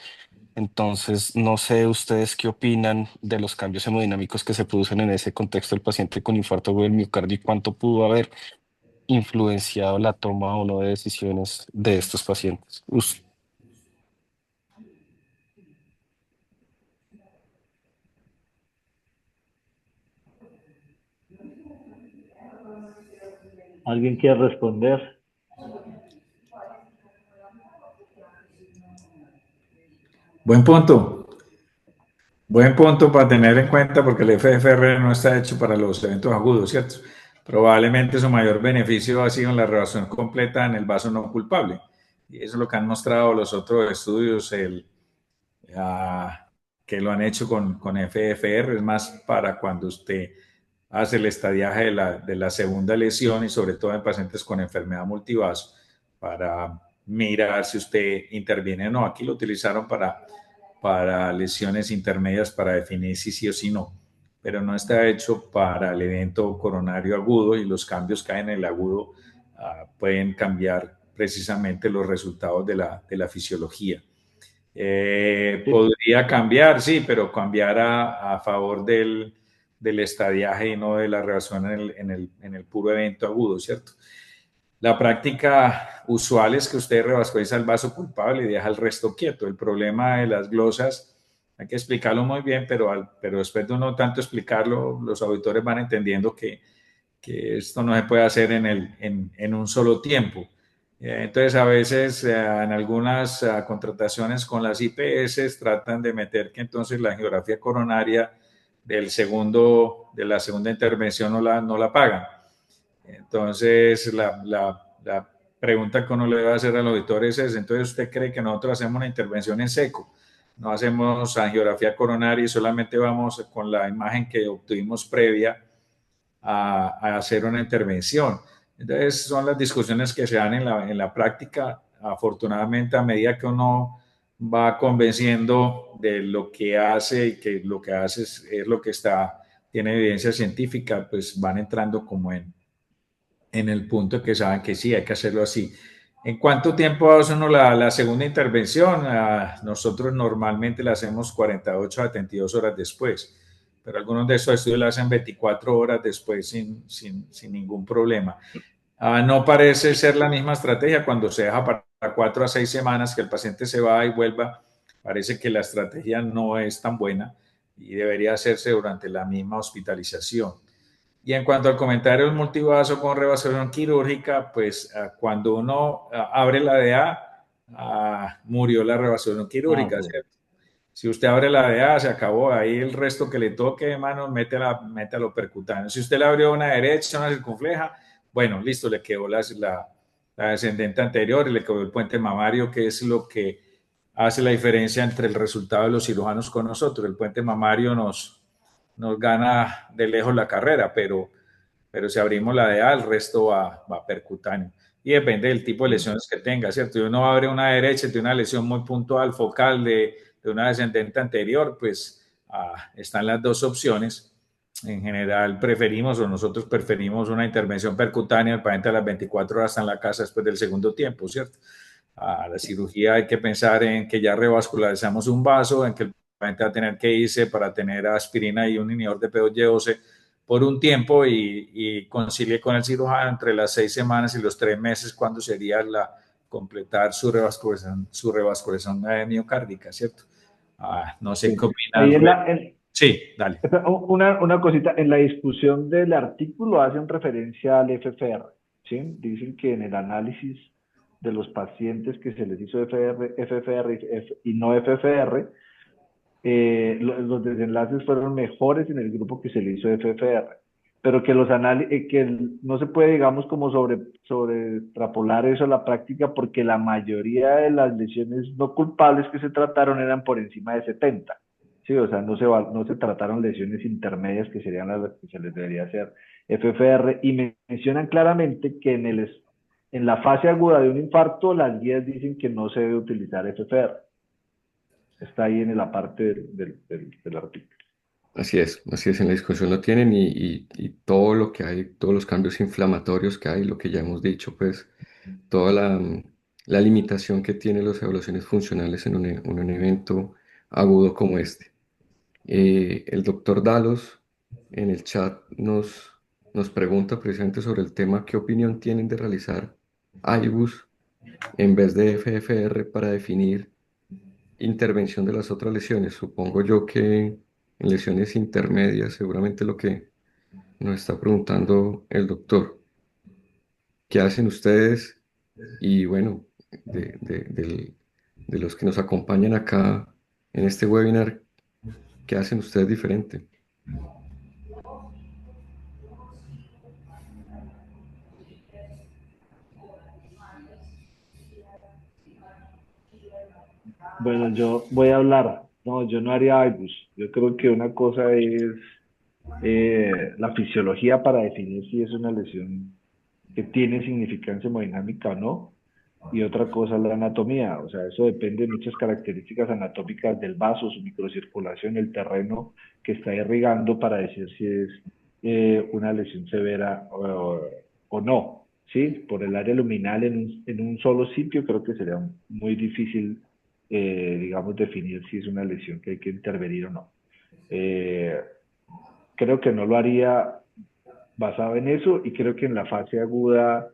Entonces, no sé ustedes qué opinan de los cambios hemodinámicos que se producen en ese contexto del paciente con infarto agudo del miocardio y cuánto pudo haber influenciado la toma o no de decisiones de estos pacientes. ¿Alguien quiere responder? Buen punto. Buen punto para tener en cuenta porque el FFR no está hecho para los eventos agudos, ¿cierto? Probablemente su mayor beneficio ha sido en la reacción completa en el vaso no culpable. Y eso es lo que han mostrado los otros estudios que lo han hecho con FFR. Es más para cuando usted hace el estadiaje de la segunda lesión y sobre todo en pacientes con enfermedad multivaso para mirar si usted interviene o no. Aquí lo utilizaron para lesiones intermedias para definir si sí o si no, pero no está hecho para el evento coronario agudo y los cambios que hay en el agudo pueden cambiar precisamente los resultados de la fisiología. Sí. Podría cambiar, sí, pero cambiar a favor del estadiaje y no de la reacción en el puro evento agudo, ¿cierto? La práctica usual es que usted revasculariza el vaso culpable y deja el resto quieto. El problema de las glosas, hay que explicarlo muy bien, pero después de uno tanto explicarlo, los auditores van entendiendo que esto no se puede hacer en un solo tiempo. Entonces, a veces en algunas contrataciones con las IPS tratan de meter que entonces la angiografía coronaria de la segunda intervención no la pagan. Entonces, la pregunta que uno le va a hacer al auditor es esa. Entonces, ¿usted cree que nosotros hacemos una intervención en seco? No hacemos angiografía coronaria y solamente vamos con la imagen que obtuvimos previa a hacer una intervención. Entonces, son las discusiones que se dan en la práctica. Afortunadamente, a medida que uno va convenciendo de lo que hace y que lo que hace es lo que tiene evidencia científica, pues van entrando como en el punto que saben que sí, hay que hacerlo así. ¿En cuánto tiempo hace uno la segunda intervención? Nosotros normalmente la hacemos 48 a 72 horas después, pero algunos de estos estudios la hacen 24 horas después sin ningún problema. No parece ser la misma estrategia cuando se deja para 4 a 6 semanas que el paciente se va y vuelva. Parece que la estrategia no es tan buena y debería hacerse durante la misma hospitalización. Y en cuanto al comentario del multivaso con revasculación quirúrgica, pues cuando uno abre la DA, murió la revasculación quirúrgica, Ok. ¿cierto? Si usted abre la DA, se acabó. Ahí el resto que le toque, hermano, mete a lo percutáneo. Si usted le abrió una derecha, una circunfleja, bueno, listo, le quedó la descendente anterior y le quedó el puente mamario, que es lo que hace la diferencia entre el resultado de los cirujanos con nosotros. El puente mamario nos gana de lejos la carrera, pero si abrimos la DA, el resto va percutáneo. Y depende del tipo de lesiones que tenga, ¿cierto? Si uno abre una derecha, tiene una lesión muy puntual, focal de una descendente anterior, pues están las dos opciones. En general preferimos o nosotros preferimos una intervención percutánea, el paciente a las 24 horas está en la casa después del segundo tiempo, ¿cierto? La cirugía hay que pensar en que ya revascularizamos un vaso, en que el paciente va a tener que irse para tener aspirina y un inhibidor de P2Y12 por un tiempo y concilie con el cirujano entre las 6 semanas y los 3 meses cuando sería completar su revascularización miocárdica, ¿cierto? No sé qué Sí. opinas. Ahí Sí, dale. una cosita, en la discusión del artículo hacen referencia al FFR, ¿sí? Dicen que en el análisis de los pacientes que se les hizo FFR y no FFR, los desenlaces fueron mejores en el grupo que se le hizo FFR, pero que no se puede, digamos, como sobre extrapolar eso a la práctica porque la mayoría de las lesiones no culpables que se trataron eran por encima de 70. Sí, o sea, no se trataron lesiones intermedias que serían las que se les debería hacer FFR y mencionan claramente que en la fase aguda de un infarto las guías dicen que no se debe utilizar FFR. Está ahí en la parte del artículo. Así es, en la discusión lo tienen y todo lo que hay, todos los cambios inflamatorios que hay, lo que ya hemos dicho, pues toda la limitación que tienen las evaluaciones funcionales en un evento agudo como este. El doctor Dalos en el chat nos pregunta precisamente sobre el tema, ¿qué opinión tienen de realizar IBUS en vez de FFR para definir intervención de las otras lesiones? Supongo yo que en lesiones intermedias, seguramente lo que nos está preguntando el doctor, ¿qué hacen ustedes? Y bueno, de los que nos acompañan acá en este webinar, ¿qué hacen ustedes diferente? Bueno, yo voy a hablar. No, yo no haría IBUS. Yo creo que una cosa es la fisiología para definir si es una lesión que tiene significancia hemodinámica o no, y otra cosa es la anatomía, o sea, eso depende de muchas características anatómicas del vaso, su microcirculación, el terreno que está irrigando para decir si es una lesión severa o no, ¿sí? Por el área luminal en un solo sitio creo que sería muy difícil, digamos, definir si es una lesión que hay que intervenir o no. Eh, Creo que no lo haría basado en eso y creo que en la fase aguda,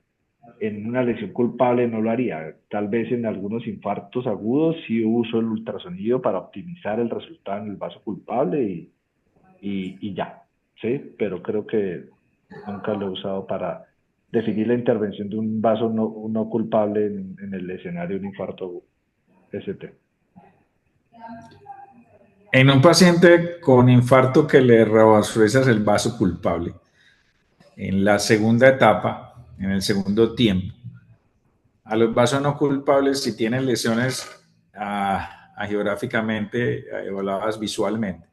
en una lesión culpable no lo haría. Tal vez en algunos infartos agudos sí uso el ultrasonido para optimizar el resultado en el vaso culpable y ya, ¿sí? Pero creo que nunca lo he usado para definir la intervención de un vaso no culpable en el escenario de un infarto agudo. ST. En un paciente con infarto que le revascularizas el vaso culpable, en la segunda etapa, en el segundo tiempo, a los vasos no culpables, si tienen lesiones geográficamente evaluadas visualmente,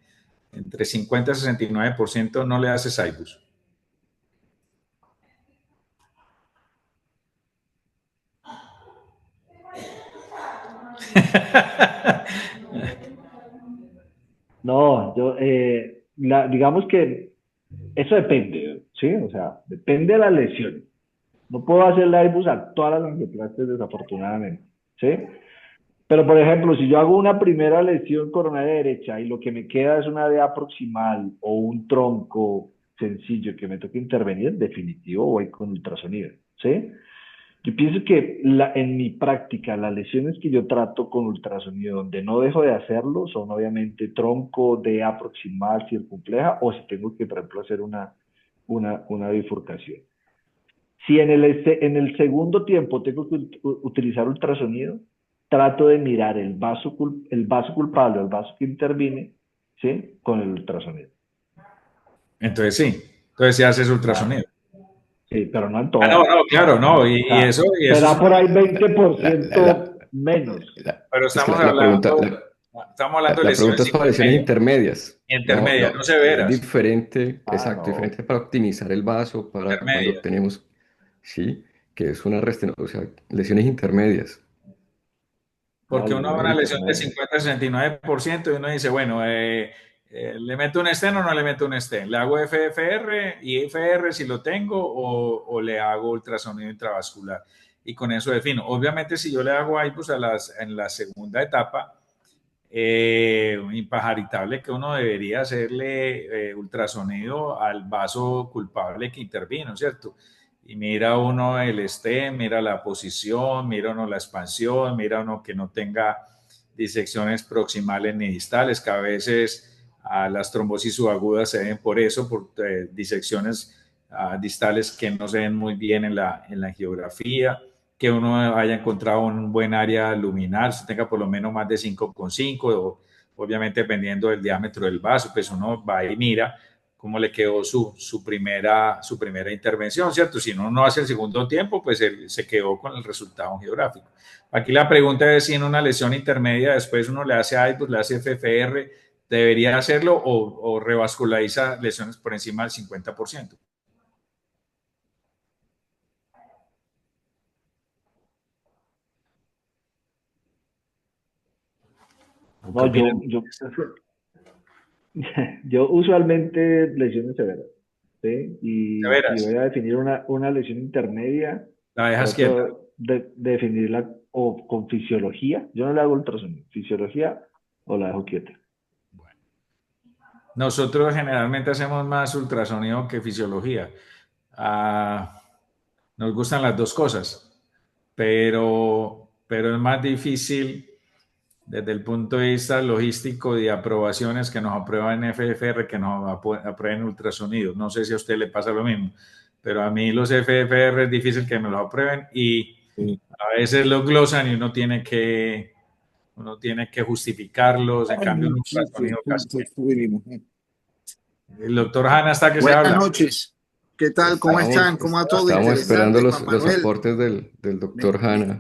entre 50 y 69% no le haces IBUS. No, digamos que eso depende, ¿sí? O sea, depende de la lesión. No puedo hacer la IBUS a todas las angioplasties desafortunadamente, ¿sí? Pero, por ejemplo, si yo hago una primera lesión coronaria derecha y lo que me queda es una DA proximal o un tronco sencillo que me toque intervenir, definitivo voy con ultrasonido, ¿sí? Yo pienso que en mi práctica, las lesiones que yo trato con ultrasonido, donde no dejo de hacerlo, son obviamente tronco, DA proximal, circunfleja, o si tengo que, por ejemplo, hacer una bifurcación. Si en el segundo tiempo tengo que utilizar ultrasonido, trato de mirar el vaso culpable o el vaso que interviene, ¿sí? Con el ultrasonido. Entonces sí, entonces sí haces ultrasonido. Sí, pero no en No, todas. claro, no, y eso Será es por ahí La, la, la, 20% menos. pero es que estamos la pregunta, hablando, estamos hablando de la pregunta lesiones es para lesiones intermedias. No, intermedias, no no, es severas, diferente, Ah, exacto, no. diferente para optimizar el vaso, para cuando intermedias. tenemos, sí, que es una o sea, lesiones intermedias. No, Porque uno ve lesiones una lesión de intermedias. 50-69% y uno dice, bueno, ¿le meto un stent o no le meto un stent? ¿Le hago FFR y FR si lo tengo o le hago ultrasonido intravascular? Y con eso defino. Obviamente, si yo le hago IPUS en la segunda etapa, impajaritable que uno debería hacerle ultrasonido al vaso culpable que intervino, ¿cierto? Y mira uno el stem, mira la posición, mira uno la expansión, mira uno que no tenga disecciones proximales ni distales, que a veces las trombosis subagudas se ven por eso, por disecciones distales que no se ven muy bien en la geografía, que uno haya encontrado un buen área luminal, si tenga por lo menos más de 5,5, o obviamente dependiendo del diámetro del vaso, pues uno va y mira cómo le quedó su primera intervención, ¿cierto? Si uno no hace el segundo tiempo, pues él se quedó con el resultado geográfico. Aquí la pregunta es si en una lesión intermedia después uno le hace IPUS, le hace FFR, ¿debería hacerlo o revasculariza lesiones por encima del 50%? ¿O qué No, opinan? yo usualmente lesiones severas, ¿sí? De Si veras, voy a definir una lesión intermedia, la dejas quieta. trato de definirla o con fisiología. Yo no le hago ultrasonido, fisiología o la dejo quieta. Nosotros generalmente hacemos más ultrasonido que fisiología. Ah, nos gustan las dos cosas, pero es más difícil desde el punto de vista logístico de aprobaciones que nos aprueban FFR que nos aprueben ultrasonido. No sé si a usted le pasa lo mismo, pero a mí los FFR es difícil que me los aprueben y a veces los glosan y uno tiene que justificarlos. En cambio, un ultrasonido casi. El doctor Hanna está que se Buenas habla. noches. ¿Qué tal? ¿Cómo Estábamos, están? ¿Cómo va todo? estábamos esperando Interesante, Juan los Manuel. aportes del Me, doctor me, Hanna.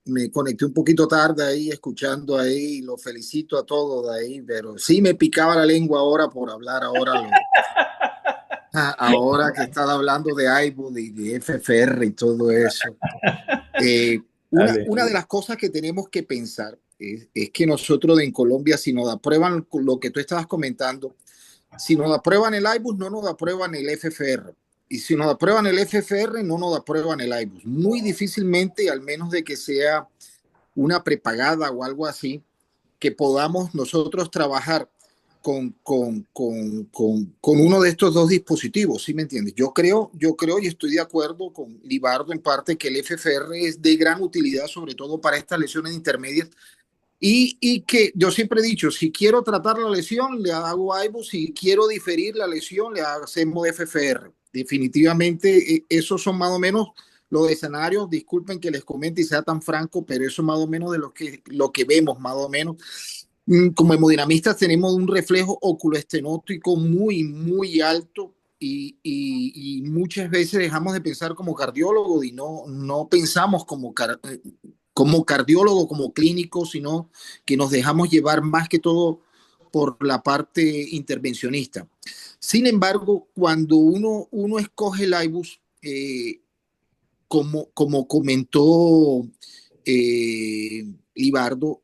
me conecté un poquito tarde ahí, escuchando ahí, lo felicito a todos de ahí, pero sí me picaba la lengua ahora por hablar ahora que están hablando de iBook y de FFR y todo eso. Eh, Dale. una de las cosas que tenemos que pensar es que nosotros en Colombia, si nos aprueban lo que tú estabas comentando, si nos aprueban el iBus, no nos aprueban el FFR. Y si nos aprueban el FFR, no nos aprueban el iBus. Muy difícilmente, al menos de que sea una prepagada o algo así, que podamos nosotros trabajar con uno de estos dos dispositivos, ¿sí me entiendes? Yo creo y estoy de acuerdo con Libardo en parte que el FFR es de gran utilidad, sobre todo para estas lesiones intermedias, y que yo siempre he dicho, si quiero tratar la lesión, le hago IBU, si quiero diferir la lesión, le hacemos FFR. Definitivamente, esos son más o menos los escenarios. Disculpen que les comente y sea tan franco, pero eso más o menos de lo que vemos, más o menos. Como hemodinamistas tenemos un reflejo oculoestenótico muy, muy alto y muchas veces dejamos de pensar como cardiólogo y no pensamos como cardiólogo, como clínico, sino que nos dejamos llevar más que todo por la parte intervencionista. Sin embargo, cuando uno escoge el IBUS, como comentó Libardo,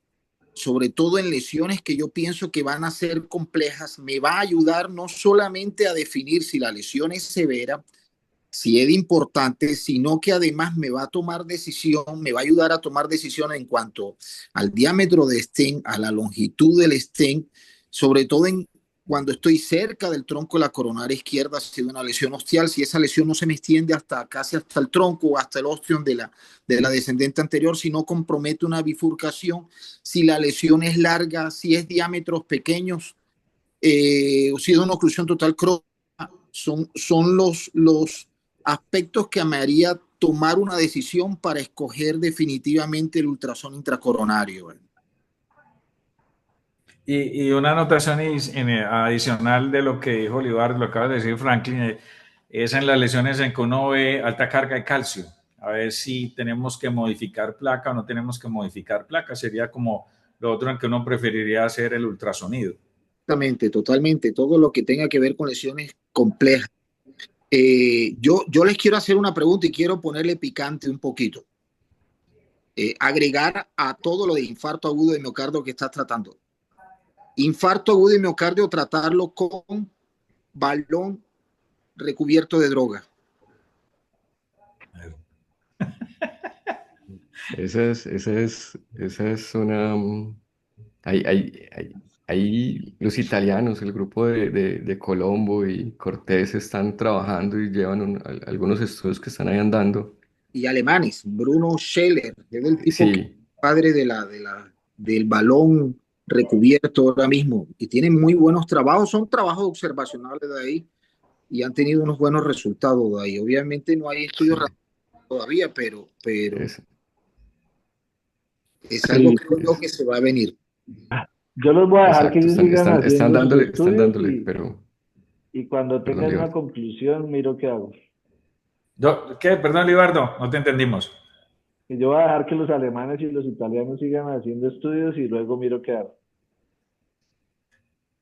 sobre todo en lesiones que yo pienso que van a ser complejas, me va a ayudar no solamente a definir si la lesión es severa, si es importante, sino que además me va a tomar decisión, me va a ayudar a tomar decisión en cuanto al diámetro de stent, a la longitud del stent, sobre todo cuando estoy cerca del tronco de la coronaria izquierda, si es una lesión ostial, si esa lesión no se me extiende casi hasta el tronco o hasta el ostium de la descendente anterior, si no compromete una bifurcación, si la lesión es larga, si es diámetros pequeños, o si es una oclusión total crónica, son los aspectos que me haría tomar una decisión para escoger definitivamente el ultrasonido intracoronario. Y una anotación adicional de lo que dijo Olivar, lo acaba de decir Franklin, es en las lesiones en que uno ve alta carga de calcio. A ver si tenemos que modificar placa o no tenemos que modificar placa. Sería como lo otro en que uno preferiría hacer el ultrasonido. Exactamente, totalmente. Todo lo que tenga que ver con lesiones complejas. Yo les quiero hacer una pregunta y quiero ponerle picante un poquito. Agregar a todo lo de infarto agudo de miocardio que estás tratando. Infarto agudo de miocardio, tratarlo con balón recubierto de droga. Esa es una... Hay los italianos, el grupo de Colombo y Cortés están trabajando y llevan algunos estudios que están ahí andando. Y alemanes, Bruno Scheller, que es el tipo que es Sí, padre del balón recubierto ahora mismo, y tienen muy buenos trabajos, son trabajos observacionales de ahí, y han tenido unos buenos resultados de ahí. Obviamente no hay estudios sí, todavía, pero es, es algo Sí, que creo que se va a venir. yo los voy a dejar que exacto, ellos sigan haciendo sus están estudios dándole, pero, y cuando perdón, tengan una Libar. conclusión, miro qué hago. ¿Qué? Perdón, Libardo, no te entendimos. Y yo voy a dejar que los alemanes y los italianos sigan haciendo estudios y luego miro qué hago.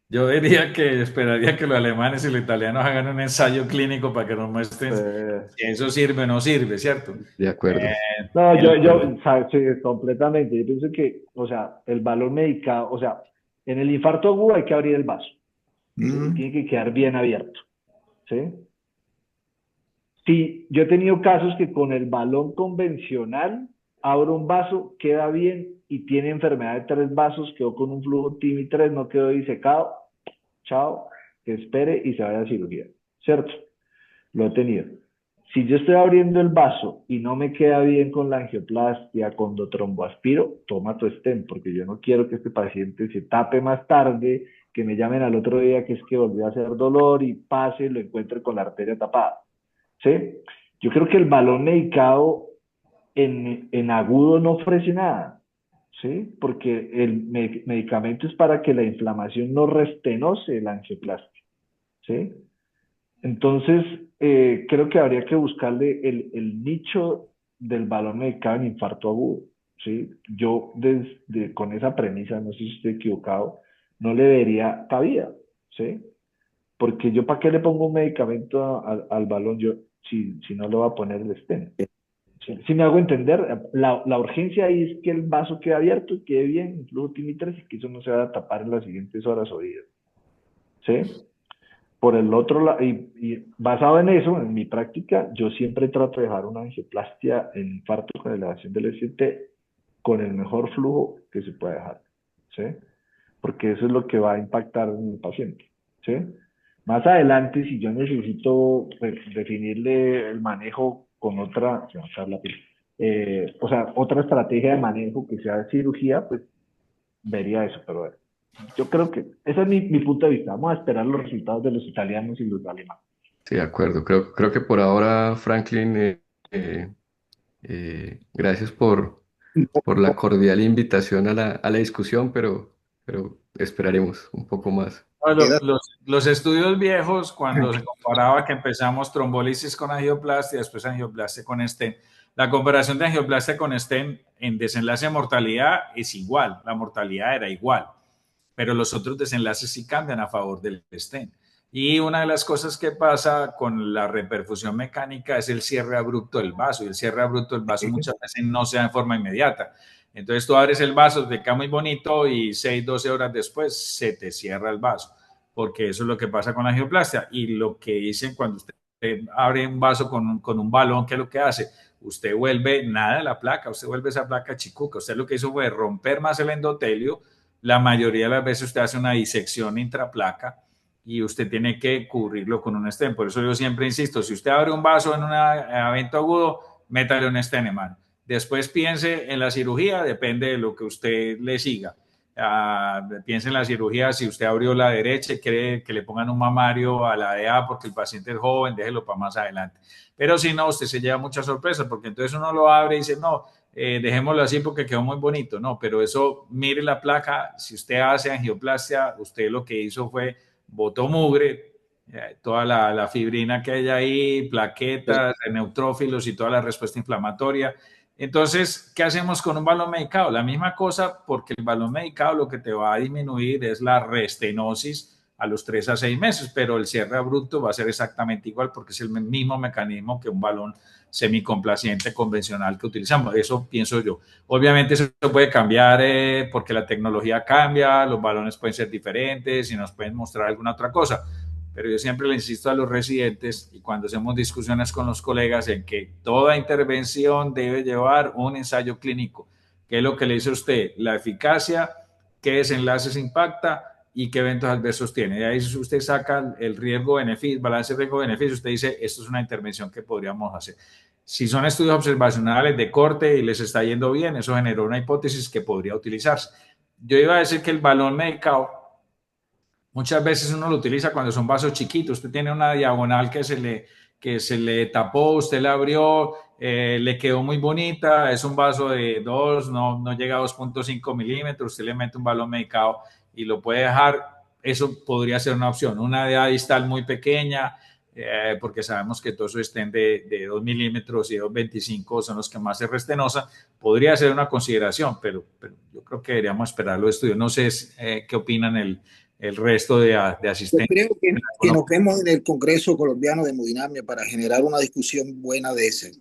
Yo diría que esperaría que los alemanes y los italianos hagan un ensayo clínico para que nos muestren Eh, si eso sirve o no sirve, ¿cierto? De acuerdo, no, de yo, acuerdo. sí, completamente. Yo pienso que, o sea, el balón medicado, o sea, en el infarto agudo hay que abrir el vaso, ¿sí? Y tiene que quedar bien abierto, ¿sí? Sí, yo he tenido casos que con el balón convencional abro un vaso, queda bien y tiene enfermedad de tres vasos, quedó con un flujo TIMI 3, no quedó disecado, chao, que espere y se vaya a cirugía, ¿cierto? Lo he tenido. Si yo estoy abriendo el vaso y no me queda bien con la angioplastia, cuando tromboaspiro, toma tu stent, porque yo no quiero que este paciente se tape más tarde, que me llamen al otro día que es que volvió a hacer dolor y pase y lo encuentre con la arteria tapada. ¿Sí? Yo creo que el balón medicado en agudo no ofrece nada, ¿sí? Porque el medicamento es para que la inflamación no restenose la angioplastia, ¿sí? Entonces, creo que habría que buscarle el nicho del balón medicado en infarto agudo, ¿sí? Yo con esa premisa, no sé si estoy equivocado, no le vería cabida, ¿sí? Porque yo para qué le pongo un medicamento al balón yo si no le voy a poner el stent. Si me hago entender, la urgencia ahí es que el vaso quede abierto y quede bien, el flujo tiene y que eso no se va a tapar en las siguientes horas o días. ¿Sí? Por el otro lado, y basado en eso, en mi práctica, yo siempre trato de dejar una angioplastia en infarto con elevación del ST con el mejor flujo que se puede dejar. ¿Sí? Porque eso es lo que va a impactar en el paciente. ¿Sí? Más adelante, si yo necesito definirle el manejo con otra, se va a echar la pila. O sea, otra estrategia de manejo que sea cirugía, pues vería eso, pero yo creo que ese es mi punto de vista. Vamos a esperar los resultados de los italianos y los alemanes. Sí, de acuerdo. Creo que por ahora, Franklin, eh, gracias por la cordial invitación a la discusión, pero esperaremos un poco más. Bueno, los estudios viejos, cuando se comparaba que empezamos trombólisis con angioplastia, después angioplastia con stent, la comparación de angioplastia con stent en desenlace de mortalidad es igual, la mortalidad era igual, pero los otros desenlaces sí cambian a favor del stent. Y una de las cosas que pasa con la reperfusión mecánica es el cierre abrupto del vaso, y el cierre abrupto del vaso muchas veces no se da de forma inmediata. Entonces tú abres el vaso, te queda muy bonito y 6, 12 horas después se te cierra el vaso, porque eso es lo que pasa con la angioplastia. Y lo que dicen cuando usted abre un vaso con un balón, ¿qué es lo que hace? Usted vuelve nada de la placa, usted vuelve esa placa chicuca. Usted lo que hizo fue romper más el endotelio. La mayoría de las veces usted hace una disección intraplaca y usted tiene que cubrirlo con un stent. Por eso yo siempre insisto, si usted abre un vaso en un evento agudo, métale un stent, hermano. Después piense en la cirugía, depende de lo que usted le siga. Piense en la cirugía, si usted abrió la derecha y quiere que le pongan un mamario a la DA porque el paciente es joven, déjelo para más adelante. Pero si no, usted se lleva muchas sorpresas porque entonces uno lo abre y dice, no, dejémoslo así porque quedó muy bonito. No, pero eso, mire la placa, si usted hace angioplastia, usted lo que hizo fue botó mugre, toda la fibrina que hay ahí, plaquetas, neutrófilos y toda la respuesta inflamatoria. Entonces, ¿qué hacemos con un balón medicado? La misma cosa, porque el balón medicado lo que te va a disminuir es la restenosis a los 3 a 6 meses, pero el cierre abrupto va a ser exactamente igual porque es el mismo mecanismo que un balón semicomplaciente convencional que utilizamos. Eso pienso yo. Obviamente eso puede cambiar porque la tecnología cambia, los balones pueden ser diferentes y nos pueden mostrar alguna otra cosa. Pero yo siempre le insisto a los residentes y cuando hacemos discusiones con los colegas en que toda intervención debe llevar un ensayo clínico. ¿Qué es lo que le dice usted? La eficacia, qué desenlaces impacta y qué eventos adversos tiene. De ahí usted saca el riesgo-beneficio, balance riesgo-beneficio, usted dice, esto es una intervención que podríamos hacer. Si son estudios observacionales de corte y les está yendo bien, eso generó una hipótesis que podría utilizarse. Yo iba a decir que el balón medicado muchas veces uno lo utiliza cuando son vasos chiquitos. Usted tiene una diagonal que se le tapó, usted la abrió, le quedó muy bonita. Es un vaso de 2, no llega a 2.5 milímetros. Usted le mete un balón medicado y lo puede dejar. Eso podría ser una opción. Una DA distal muy pequeña, porque sabemos que todos estén de 2 milímetros y 2.25 son los que más se restenosa. Podría ser una consideración, pero yo creo que deberíamos esperar los estudios. No sé qué opinan el resto de Yo asistentes. creo que nos vemos en el Congreso Colombiano de Hemodinamia para generar una discusión buena de ese.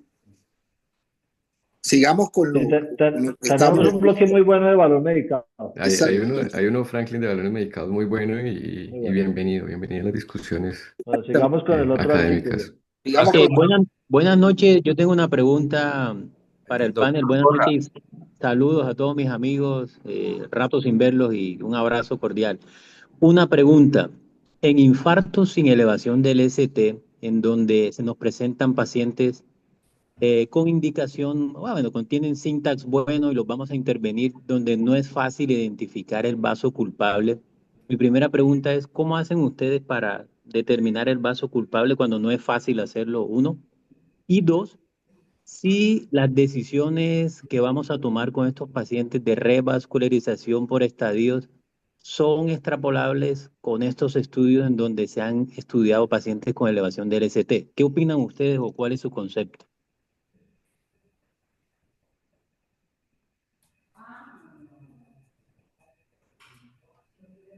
Sigamos con lo Sí, que tenemos estamos. un bloque muy bueno de balón medicado. Hay uno, Franklin, de balones medicados muy bueno Muy y bueno. bienvenido a las discusiones Bueno, sigamos con el otro artículo. académicas. Sigamos con Buenas noches, yo tengo una pregunta para el Doctor panel. Buenas Borja. noches, saludos a todos mis amigos, rato sin verlos y un abrazo cordial. Una pregunta, en infartos sin elevación del ST, en donde se nos presentan pacientes con indicación, bueno, contienen syntax bueno y los vamos a intervenir, donde no es fácil identificar el vaso culpable. Mi primera pregunta es, ¿cómo hacen ustedes para determinar el vaso culpable cuando no es fácil hacerlo? Uno. Y dos, si las decisiones que vamos a tomar con estos pacientes de revascularización por estadios son extrapolables con estos estudios en donde se han estudiado pacientes con elevación del ST. ¿Qué opinan ustedes o cuál es su concepto?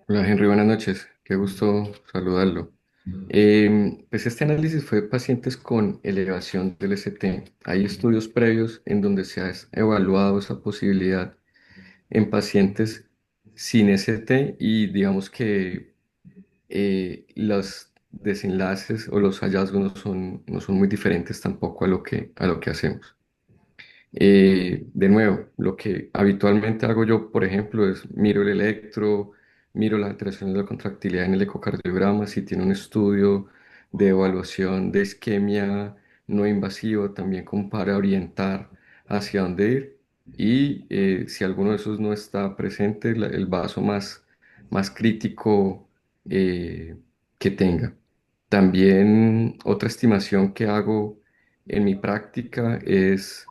Hola Henry, buenas noches. Qué gusto saludarlo. Pues este análisis fue de pacientes con elevación del ST. Hay estudios previos en donde se ha evaluado esa posibilidad en pacientes sin ST y digamos que los desenlaces o los hallazgos no son muy diferentes tampoco a lo que hacemos. De nuevo, lo que habitualmente hago yo, por ejemplo, es miro el electro, miro las alteraciones de la contractilidad en el ecocardiograma, si tiene un estudio de evaluación de isquemia no invasivo, también como para orientar hacia dónde ir. Y si alguno de esos no está presente, el vaso más crítico eh, que tenga. También otra estimación que hago en mi práctica es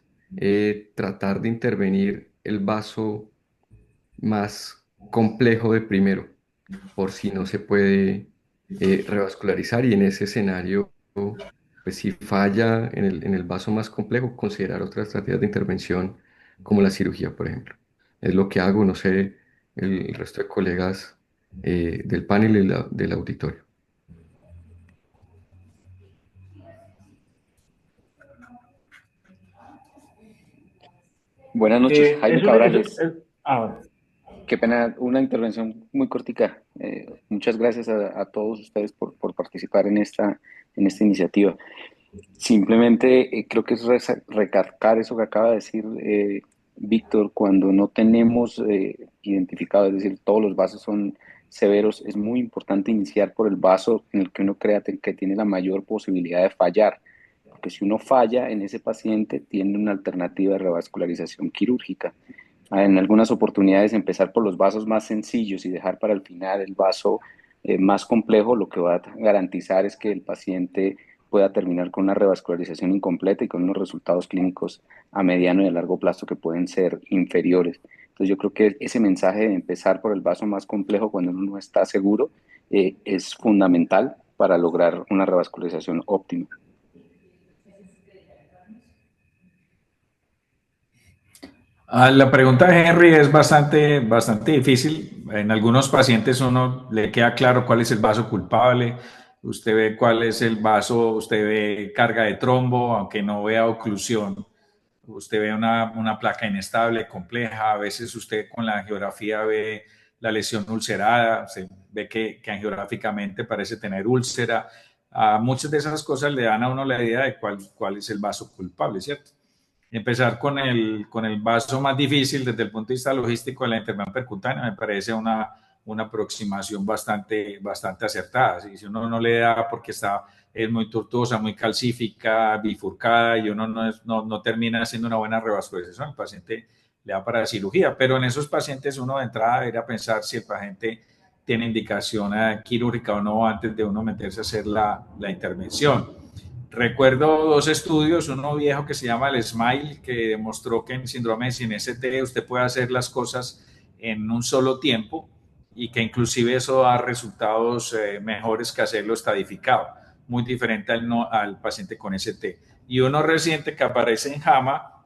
tratar de intervenir el vaso más complejo de primero, por si no se puede revascularizar y en ese escenario, pues si falla en el vaso más complejo, considerar otras estrategias de intervención como la cirugía, por ejemplo. Es lo que hago, no sé, el resto de colegas del panel y del auditorio. Buenas noches, Jaime Cabrales. Bueno. Qué pena, una intervención muy cortica. Muchas gracias a todos ustedes por participar en esta iniciativa. Simplemente creo que es recalcar eso que acaba de decir Víctor, cuando no tenemos identificado, es decir, todos los vasos son severos, es muy importante iniciar por el vaso en el que uno crea que tiene la mayor posibilidad de fallar, porque si uno falla en ese paciente, tiene una alternativa de revascularización quirúrgica. En algunas oportunidades empezar por los vasos más sencillos y dejar para el final el vaso más complejo, lo que va a garantizar es que el paciente pueda terminar con una revascularización incompleta y con unos resultados clínicos a mediano y a largo plazo que pueden ser inferiores. Entonces yo creo que ese mensaje de empezar por el vaso más complejo cuando uno no está seguro es fundamental para lograr una revascularización óptima. La pregunta de Henry es bastante difícil. En algunos pacientes uno le queda claro cuál es el vaso culpable, usted ve cuál es el vaso, usted ve carga de trombo, aunque no vea oclusión, usted ve una placa inestable, compleja, a veces usted con la angiografía ve la lesión ulcerada, se ve que angiográficamente parece tener úlcera. Muchas de esas cosas le dan a uno la idea de cuál es el vaso culpable, ¿cierto? Empezar con el vaso más difícil desde el punto de vista logístico de la intervención percutánea me parece una aproximación bastante acertada. Si uno no le da porque es muy tortuosa, muy calcífica, bifurcada y uno no termina haciendo una buena revascularización, el paciente le da para cirugía. Pero en esos pacientes uno de entrada debería pensar si el paciente tiene indicación quirúrgica o no antes de uno meterse a hacer la intervención. Recuerdo dos estudios, uno viejo que se llama el SMILE, que demostró que en síndrome de SIN-ST usted puede hacer las cosas en un solo tiempo y que inclusive eso da resultados mejores que hacerlo estadificado, muy diferente al paciente con ST. Y uno reciente que aparece en JAMA,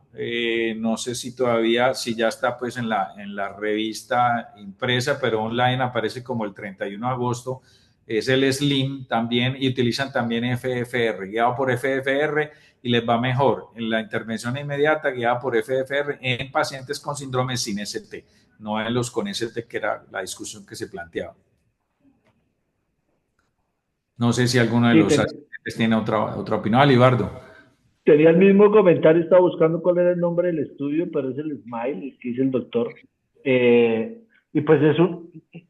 no sé si todavía, si ya está pues en la revista impresa, pero online aparece como el 31 de agosto, es el SLIM también y utilizan también FFR, guiado por FFR y les va mejor en la intervención inmediata guiada por FFR en pacientes con síndrome sin ST, no en los con ST, que era la discusión que se planteaba. No sé si alguno de Sí, los asistentes tiene otra opinión. Alibardo. tenía el mismo comentario, estaba buscando cuál era el nombre del estudio, pero es el SMILE, el que dice el doctor. Y pues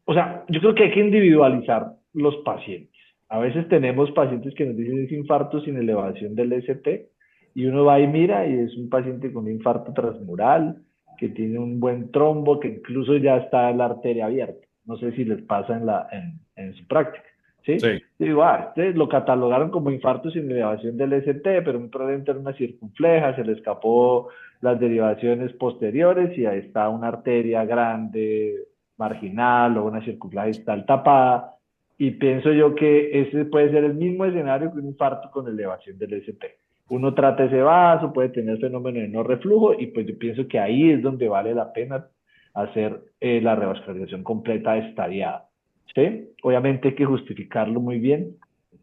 o sea, yo creo que hay que individualizar los pacientes. A veces tenemos pacientes que nos dicen es infarto sin elevación del ST y uno va y mira y es un paciente con un infarto transmural, que tiene un buen trombo, que incluso ya está la arteria abierta. No sé si les pasa en su práctica. ¿Sí? Sí. Y digo, este lo catalogaron como infarto sin elevación del ST, pero muy probablemente era una circunfleja, se le escapó las derivaciones posteriores y ahí está una arteria grande marginal o una circunfleja distal tapada, y pienso yo que ese puede ser el mismo escenario que un infarto con elevación del ST. Uno trata ese vaso, puede tener fenómeno de no reflujo, y pues yo pienso que ahí es donde vale la pena hacer la revascularización completa estadiada. ¿Sí? Obviamente hay que justificarlo muy bien,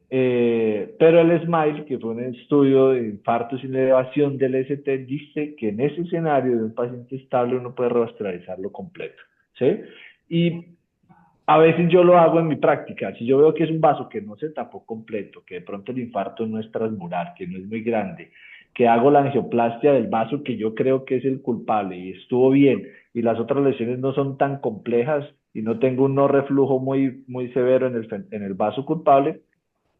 pero el SMILE, que fue un estudio de infarto sin elevación del ST, dice que en ese escenario de un paciente estable uno puede revascularizarlo completo. ¿Sí? Y a veces yo lo hago en mi práctica. Si yo veo que es un vaso que no se tapó completo, que de pronto el infarto no es transmural, que no es muy grande, que hago la angioplastia del vaso que yo creo que es el culpable y estuvo bien, y las otras lesiones no son tan complejas y no tengo un no reflujo muy severo en el vaso culpable,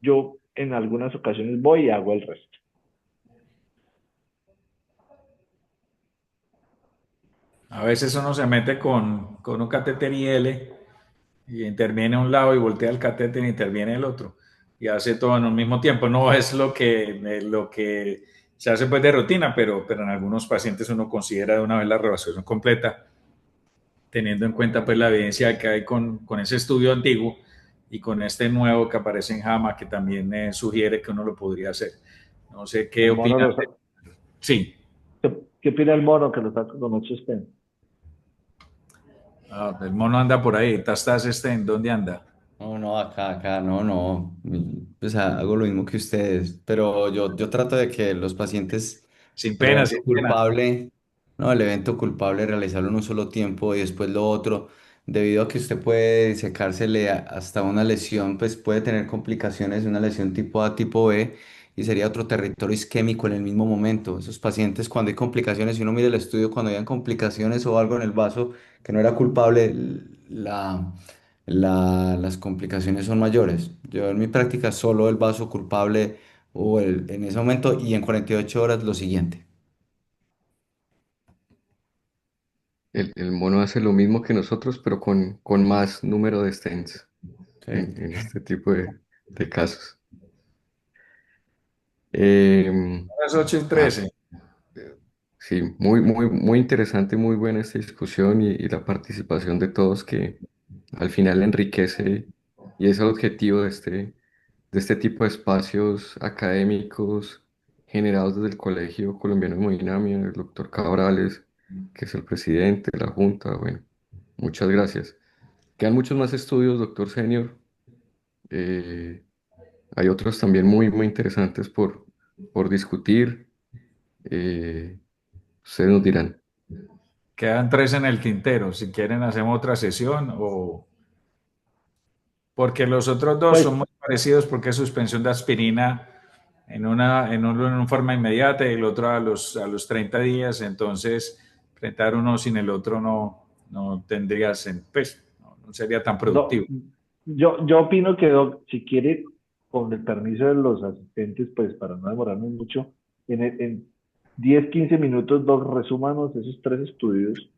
yo en algunas ocasiones voy y hago el resto. A veces uno se mete con un catéter IL y interviene un lado y voltea el catéter y interviene el otro y hace todo en un mismo tiempo. No es lo que se hace pues de rutina, pero en algunos pacientes uno considera de una vez la revasculación completa, teniendo en cuenta pues la evidencia que hay con ese estudio antiguo y con este nuevo que aparece en JAMA, que también sugiere que uno lo podría hacer. No sé qué El mono opinan. lo, Sí. ¿qué opina el mono que lo saca con 8 stent? Ah, el mono anda por ahí. ¿Estás en dónde anda? No, no, acá, no, no. Pues hago lo mismo que ustedes, pero yo trato de que los pacientes, Sin el pena, evento sin pena. culpable, no, el evento culpable, realizarlo en un solo tiempo y después lo otro, debido a que usted puede secársele hasta una lesión, pues puede tener complicaciones de una lesión tipo A, tipo B, y sería otro territorio isquémico en el mismo momento. Esos pacientes, cuando hay complicaciones, si uno mira el estudio, cuando habían complicaciones o algo en el vaso que no era culpable, las complicaciones son mayores. Yo en mi práctica solo el vaso culpable en ese momento y en 48 horas lo siguiente. El mono hace lo mismo que nosotros, pero con más número de stents Sí. en este tipo de casos. Em, A las 8 y ah, 13. sí, muy interesante, muy buena esta discusión y la participación de todos que al final enriquece y es el objetivo de este tipo de espacios académicos generados desde el Colegio Colombiano de Hemodinamia, el doctor Cabrales, que es el presidente de la Junta. Bueno, muchas gracias. Quedan muchos más estudios, doctor Senior. Eh, Hay otros también muy interesantes por discutir. Eh, Ustedes nos dirán. Quedan 3 en el tintero. Si quieren, hacemos otra sesión o. Porque los otros dos Pues son muy parecidos porque es suspensión de aspirina en una forma inmediata y el otro a los 30 días. Entonces, enfrentar uno sin el otro no tendría pues, no sería tan productivo. yo opino que, Doc, si quiere, con el permiso de los asistentes, pues para no demorarnos mucho, en 10, 15 minutos, Doc, resúmanos esos 3 estudios,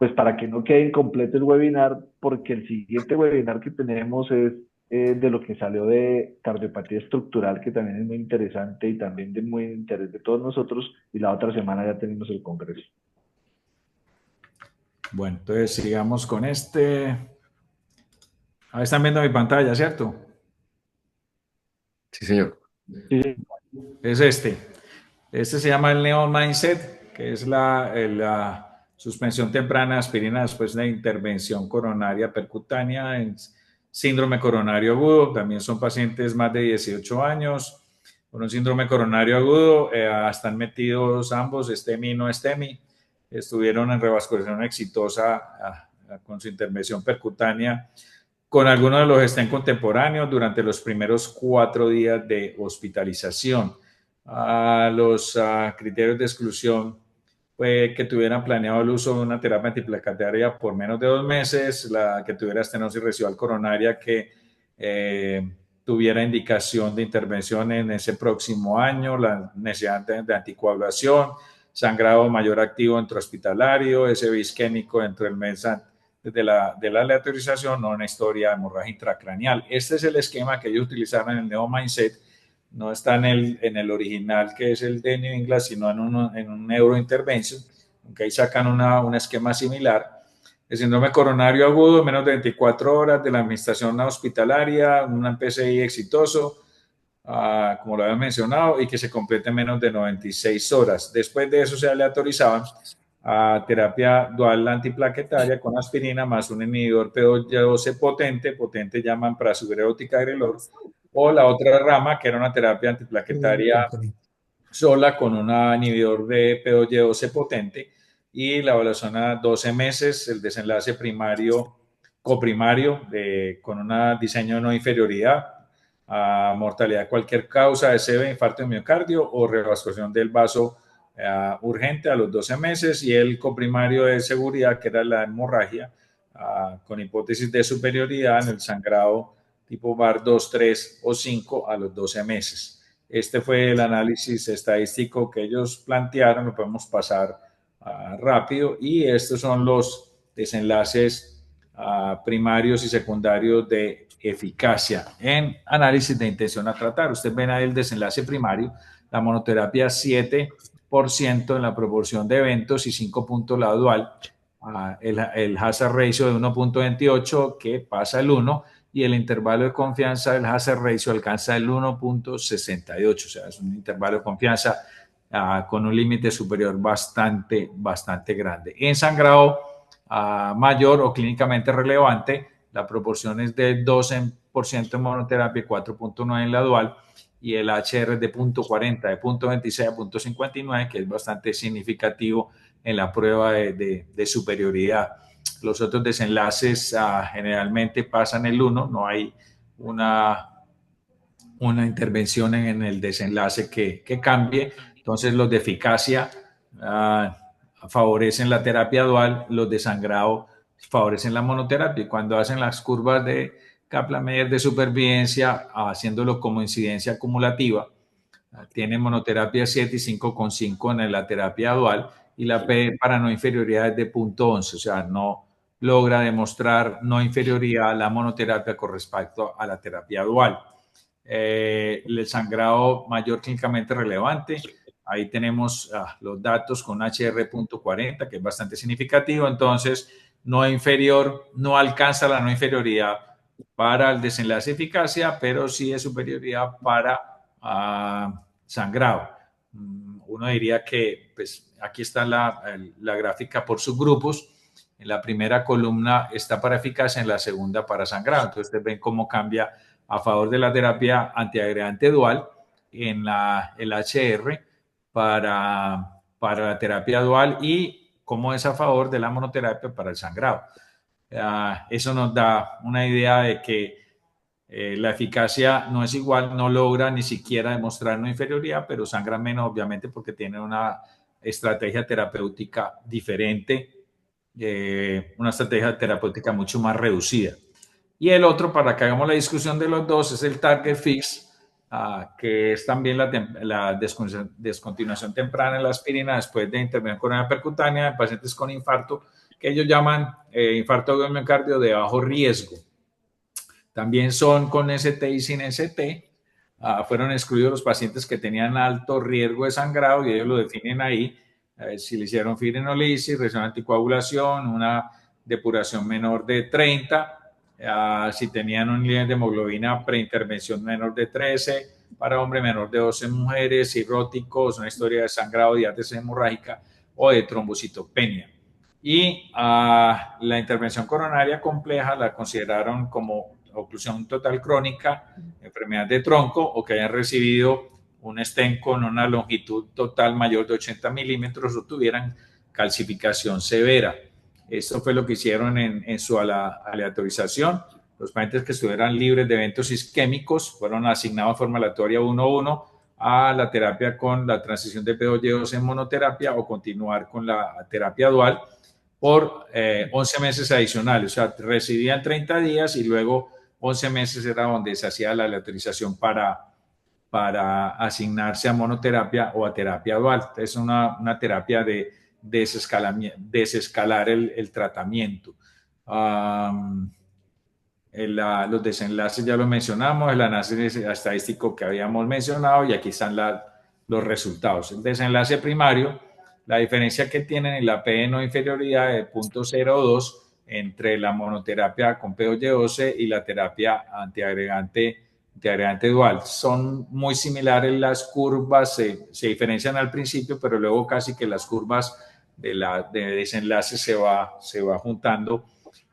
pues para que no quede incompleto el webinar, porque el siguiente webinar que tenemos es de lo que salió de cardiopatía estructural, que también es muy interesante y también de muy interés de todos nosotros, y la otra semana ya tenemos el congreso. Bueno, entonces sigamos con este. Ahí están viendo mi pantalla, ¿cierto? Sí, señor. Sí, Es este. Este se llama el Neon Mindset, que es la suspensión temprana de aspirina después de intervención coronaria percutánea en síndrome coronario agudo. También son pacientes más de 18 años con un síndrome coronario agudo. Están metidos ambos, STEMI y no STEMI. Estuvieron en revascularización exitosa con su intervención percutánea con algunos de los estén contemporáneos durante los primeros 4 días de hospitalización. Los criterios de exclusión fue que tuvieran planeado el uso de una terapia antiplaquetaria por menos de 2 meses, que tuviera estenosis residual coronaria, que tuviera indicación de intervención en ese próximo año, la necesidad de anticoagulación, sangrado mayor activo intrahospitalario, ese isquémico dentro del mes de la aleatorización, no una historia de hemorragia intracraneal. Este es el esquema que ellos utilizaron en el Neo Mindset. No está en el original, que es el de New England, sino en un Neurointervention, aunque ahí sacan un esquema similar. de síndrome coronario agudo, menos de 24 horas de la administración hospitalaria, un PCI exitoso, como lo había mencionado, y que se complete en menos de 96 horas. Después de eso se aleatorizaban a terapia dual antiplaquetaria con aspirina más un inhibidor P2Y12 potente llaman prasugrel o ticagrelor, o la otra rama que era una terapia antiplaquetaria sola con un inhibidor de P2Y12 potente, y la evaluación a 12 meses, el desenlace primario, coprimario, con un diseño de no inferioridad, a mortalidad de cualquier causa, SB, infarto de miocardio o revasculación del vaso urgente a los 12 meses, y el coprimario de seguridad, que era la hemorragia, con hipótesis de superioridad en el sangrado tipo VAR 2, 3 o 5 a los 12 meses. Este fue el análisis estadístico que ellos plantearon, lo podemos pasar rápido, y estos son los desenlaces primarios y secundarios de eficacia en análisis de intención a tratar. Ustedes ven ahí el desenlace primario, la monoterapia 7% en la proporción de eventos y 5 puntos la dual, el hazard ratio de 1.28 que pasa el 1, y el intervalo de confianza del hazard ratio alcanza el 1.68, o sea, es un intervalo de confianza con un límite superior bastante grande. En sangrado mayor o clínicamente relevante, la proporción es de 12% en monoterapia y 4.9 en la dual, y el HR es de 0.40, de 0.26 a 0.59, que es bastante significativo en la prueba de superioridad. Los otros desenlaces generalmente pasan el 1, no hay una intervención en el desenlace que cambie. Entonces los de eficacia favorecen la terapia dual, los de sangrado favorecen la monoterapia. Y cuando hacen las curvas de Kaplan-Meier de supervivencia, haciéndolo como incidencia acumulativa, tiene monoterapia 7 y 5,5 en la terapia dual, y la P para no inferioridad es de 0.11, o sea, no logra demostrar no inferioridad a la monoterapia con respecto a la terapia dual. El sangrado mayor clínicamente relevante, ahí tenemos los datos con HR.40, que es bastante significativo. Entonces, no inferior, no alcanza la no inferioridad para el desenlace de eficacia, pero sí es superioridad para sangrado. Uno diría que, pues, aquí está la gráfica por subgrupos. En la primera columna está para eficacia, en la segunda para sangrado. Entonces, ustedes ven cómo cambia a favor de la terapia antiagregante dual en el HR para la terapia dual, y cómo es a favor de la monoterapia para el sangrado. Eso nos da una idea de que la eficacia no es igual, no logra ni siquiera demostrar no inferioridad, pero sangra menos, obviamente, porque tiene una estrategia terapéutica diferente, una estrategia terapéutica mucho más reducida. Y el otro, para que hagamos la discusión de los dos, es el target fix, que es también la descontinuación temprana de la aspirina después de intervención coronaria percutánea en pacientes con infarto, que ellos llaman infarto agudo de miocardio de bajo riesgo. También son con ST y sin ST. Fueron excluidos los pacientes que tenían alto riesgo de sangrado, y ellos lo definen ahí. Si le hicieron fibrinolisis, reacción anticoagulación, una depuración menor de 30, si tenían un nivel de hemoglobina preintervención menor de 13, para hombre menor de 12 mujeres, cirróticos, una historia de sangrado, diátesis hemorrágica o de trombocitopenia. Y la intervención coronaria compleja la consideraron como oclusión total crónica, enfermedad de tronco, o que hayan recibido un stent con una longitud total mayor de 80 milímetros o tuvieran calcificación severa. Esto fue lo que hicieron en su aleatorización. Los pacientes que estuvieran libres de eventos isquémicos fueron asignados de forma aleatoria 1-1 a la terapia con la transición de P2Y12 en monoterapia, o continuar con la terapia dual por 11 meses adicionales. O sea, residían 30 días y luego 11 meses era donde se hacía la aleatorización para asignarse a monoterapia o a terapia dual. Es una terapia de desescalar el tratamiento. Los desenlaces ya lo mencionamos, el análisis estadístico que habíamos mencionado, y aquí están los resultados. El desenlace primario, la diferencia que tienen en la P de no inferioridad de 0.02 entre la monoterapia con POY12 y la terapia antiagregante dual. Son muy similares las curvas, se diferencian al principio, pero luego casi que las curvas de desenlace se va juntando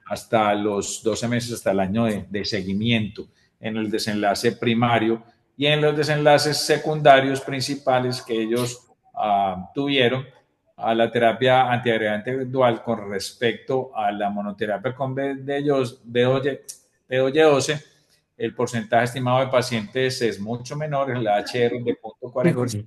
hasta los 12 meses, hasta el año de seguimiento en el desenlace primario y en los desenlaces secundarios principales que ellos tuvieron a la terapia antiagregante dual con respecto a la monoterapia con POY12, el porcentaje estimado de pacientes es mucho menor, la HR de 0.40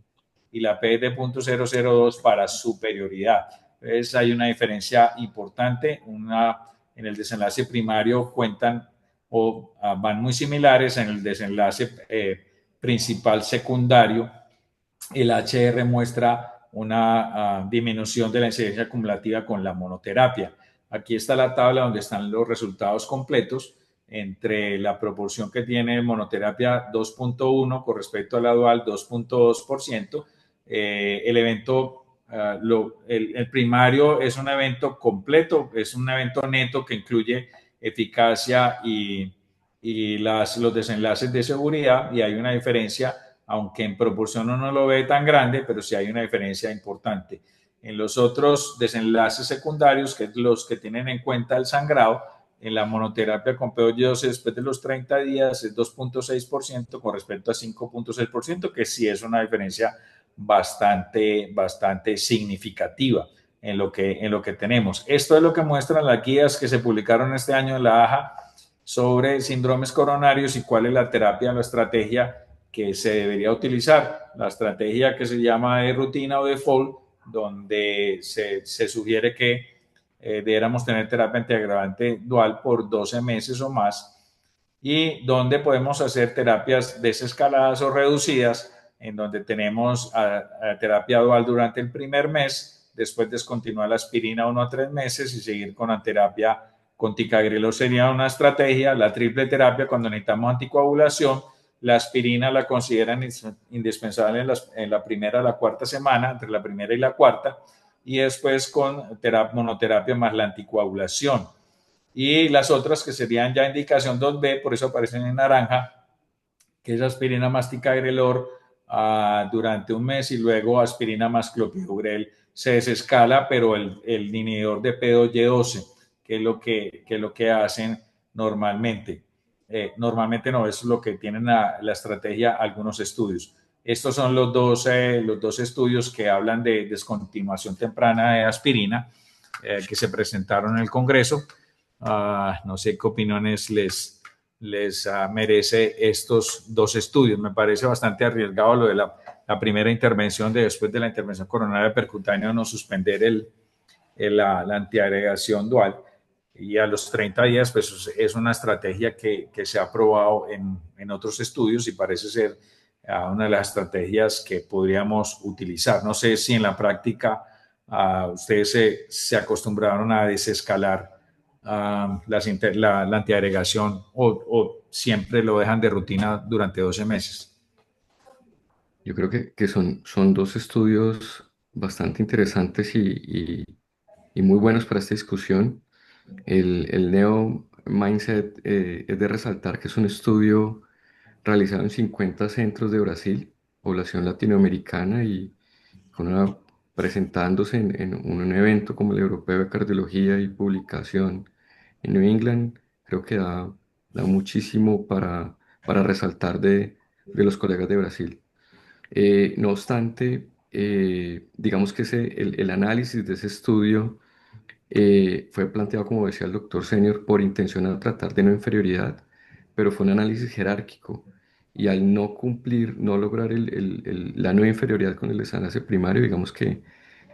y la P de 0.002 para superioridad. Entonces hay una diferencia importante, en el desenlace primario cuentan o van muy similares, en el desenlace principal secundario el HR muestra una disminución de la incidencia acumulativa con la monoterapia. Aquí está la tabla donde están los resultados completos entre la proporción que tiene monoterapia 2.1 con respecto a la dual 2.2%. El evento, el primario es un evento completo, es un evento neto que incluye eficacia y los desenlaces de seguridad, y hay una diferencia, aunque en proporción uno no lo ve tan grande, pero sí hay una diferencia importante. En los otros desenlaces secundarios, que es los que tienen en cuenta el sangrado, en la monoterapia con POY12 después de los 30 días es 2.6% con respecto a 5.6%, que sí es una diferencia bastante significativa en lo que tenemos. Esto es lo que muestran las guías que se publicaron este año en la AJA sobre síndromes coronarios y cuál es la terapia o la estrategia que se debería utilizar. La estrategia que se llama de rutina o default, donde se sugiere que deberíamos tener terapia antiagregante dual por 12 meses o más, y donde podemos hacer terapias desescaladas o reducidas, en donde tenemos terapia dual durante el primer mes, después descontinuar la aspirina 1 a 3 meses y seguir con la terapia con ticagrelor sería una estrategia. La triple terapia cuando necesitamos anticoagulación, la aspirina la consideran indispensable en la primera a la cuarta semana, entre la primera y la cuarta, y después con monoterapia más la anticoagulación. Y las otras que serían ya indicación 2B, por eso aparecen en naranja, que es aspirina más ticagrelor durante un mes, y luego aspirina más clopidogrel se desescala, pero el inhibidor de POY12, que es lo que hacen normalmente. Normalmente no, es lo que tienen la estrategia algunos estudios. Estos son los dos estudios que hablan de descontinuación temprana de aspirina, que se presentaron en el Congreso. No sé qué opiniones les merece estos dos estudios. Me parece bastante arriesgado lo de la primera intervención, después de la intervención coronaria percutánea, no suspender la antiagregación dual, y a los 30 días pues es una estrategia que se ha probado en otros estudios y parece ser una de las estrategias que podríamos utilizar. No sé si en la práctica ustedes se acostumbraron a desescalar la antiagregación, o siempre lo dejan de rutina durante 12 meses. Yo creo que son dos estudios bastante interesantes y muy buenos para esta discusión. El Neo Mindset es de resaltar que es un estudio realizado en 50 centros de Brasil, población latinoamericana, y presentándose en un evento como el Europeo de Cardiología y publicación en New England. Creo que da muchísimo para resaltar de los colegas de Brasil. No obstante, digamos que el análisis de ese estudio fue planteado, como decía el doctor Senior, por intención a tratar de no inferioridad, pero fue un análisis jerárquico. Y al no cumplir, no lograr la no inferioridad con el desenlace primario, digamos que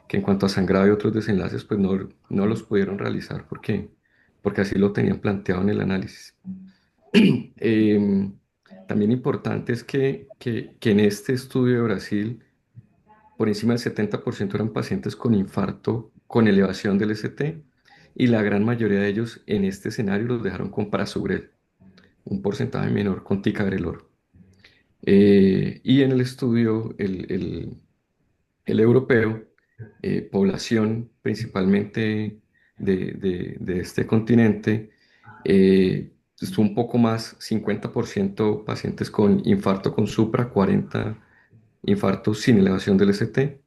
en cuanto a sangrado y otros desenlaces, pues no los pudieron realizar porque así lo tenían planteado en el análisis. Em, También importante es que en este estudio de Brasil, por encima del 70% eran pacientes con infarto con elevación del ST, y la gran mayoría de ellos en este escenario los dejaron con prasugrel, un porcentaje menor con ticagrelor. Y en el estudio, el europeo, población principalmente de este continente, estuvo un poco más, 50% pacientes con infarto con supra, 40 infartos sin elevación del ST,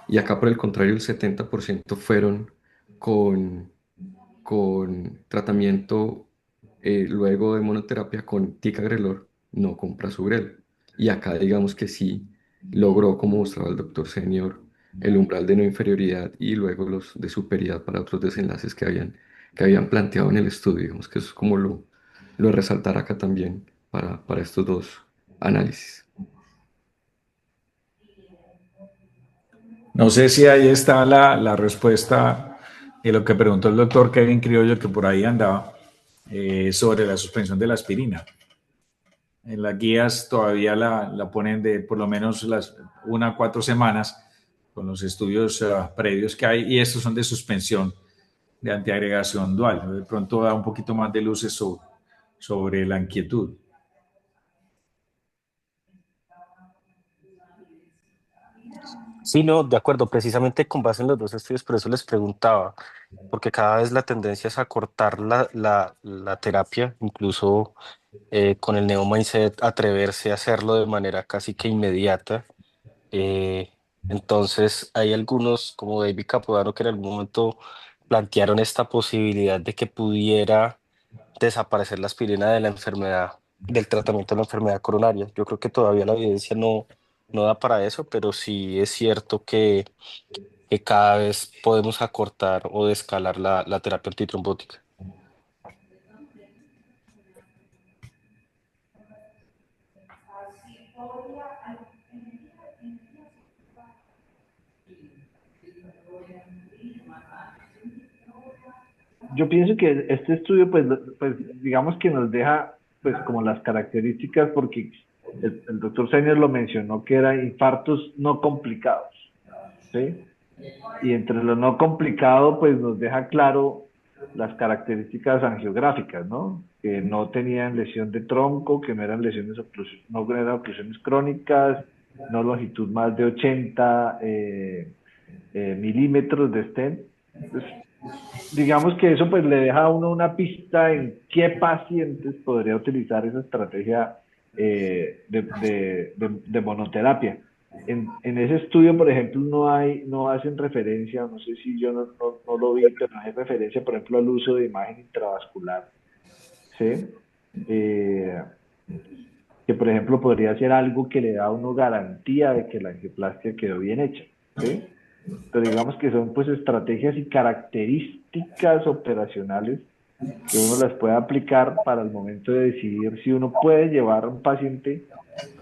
y acá por el contrario el 70% fueron con, con tratamiento luego de monoterapia con ticagrelor, no con prasugrel. Y acá digamos que sí logró, como mostraba el doctor Senior, el umbral de no inferioridad y luego los de superioridad para otros desenlaces que habían planteado en el estudio. Digamos que eso es como lo de resaltar acá también para estos dos análisis. No sé si ahí está la respuesta de lo que preguntó el doctor Kevin Criollo, que por ahí andaba, sobre la suspensión de la aspirina. En las guías todavía la ponen de por lo menos las 1 a 4 semanas con los estudios previos que hay, y estos son de suspensión de antiagregación dual. De pronto da un poquito más de luces sobre la inquietud. Sí, no, de acuerdo, precisamente con base en los dos estudios, por eso les preguntaba, porque cada vez la tendencia es a cortar la terapia, incluso con el Neo Mindset atreverse a hacerlo de manera casi que inmediata. Eh, entonces, hay algunos, como David Capodano, que en algún momento plantearon esta posibilidad de que pudiera desaparecer la aspirina de la enfermedad, del tratamiento de la enfermedad coronaria. Yo creo que todavía la evidencia no da para eso, pero sí es cierto que cada vez podemos acortar o descalar la terapia antitrombótica. Yo pienso que este estudio, pues digamos que nos deja, pues como las características, porque el doctor Senior lo mencionó, que eran infartos no complicados, ¿sí? Y entre lo no complicado, pues nos deja claro las características angiográficas, ¿no? Que no tenían lesión de tronco, que no eran lesiones, no eran oclusiones crónicas, no longitud más de 80 milímetros de stent. Pues, digamos que eso pues le deja a uno una pista en qué pacientes podría utilizar esa estrategia de monoterapia. En ese estudio, por ejemplo, no hacen referencia, no sé si yo no lo vi, pero no hay referencia, por ejemplo, al uso de imagen intravascular, ¿sí? Eh, que, por ejemplo, podría ser algo que le da a uno garantía de que la angioplastia quedó bien hecha, ¿sí? Pero digamos que son pues estrategias y características operacionales que uno las puede aplicar para el momento de decidir si uno puede llevar a un paciente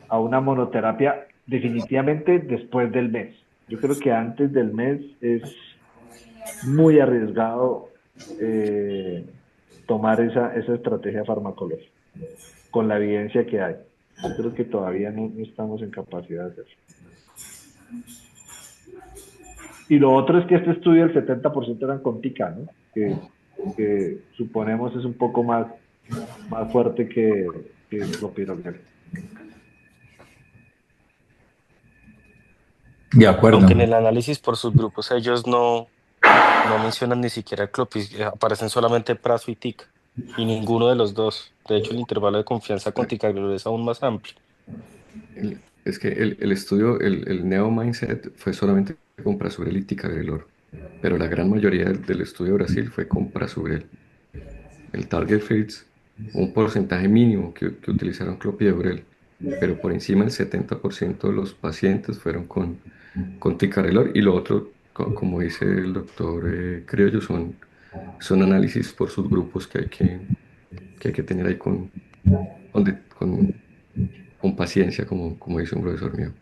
a una monoterapia definitivamente después del mes. Yo creo que antes del mes es muy arriesgado tomar esa estrategia farmacológica con la evidencia que hay. Yo creo que todavía no estamos en capacidad de hacerlo. Y lo otro es que este estudio, el 70% eran con TICA, ¿no? Que suponemos es un poco más fuerte que el clopidogrel. De acuerdo. Aunque en el análisis por subgrupos ellos no mencionan ni siquiera el clopis, aparecen solamente prazo y tic, y ninguno de los dos. De hecho, el intervalo de confianza con ticagrelor es aún más amplio. Es que el estudio, el Neo Mindset fue solamente con prasugrel y ticagrelor, pero la gran mayoría del estudio de Brasil fue con prasugrel. El Target Fields, un porcentaje mínimo que utilizaron clopidogrel, pero por encima del 70% de los pacientes fueron con ticagrelor, y lo otro, como dice el doctor Criollo, son análisis por subgrupos que hay que tener ahí con, de- con- con paciencia, como dice un profesor mío.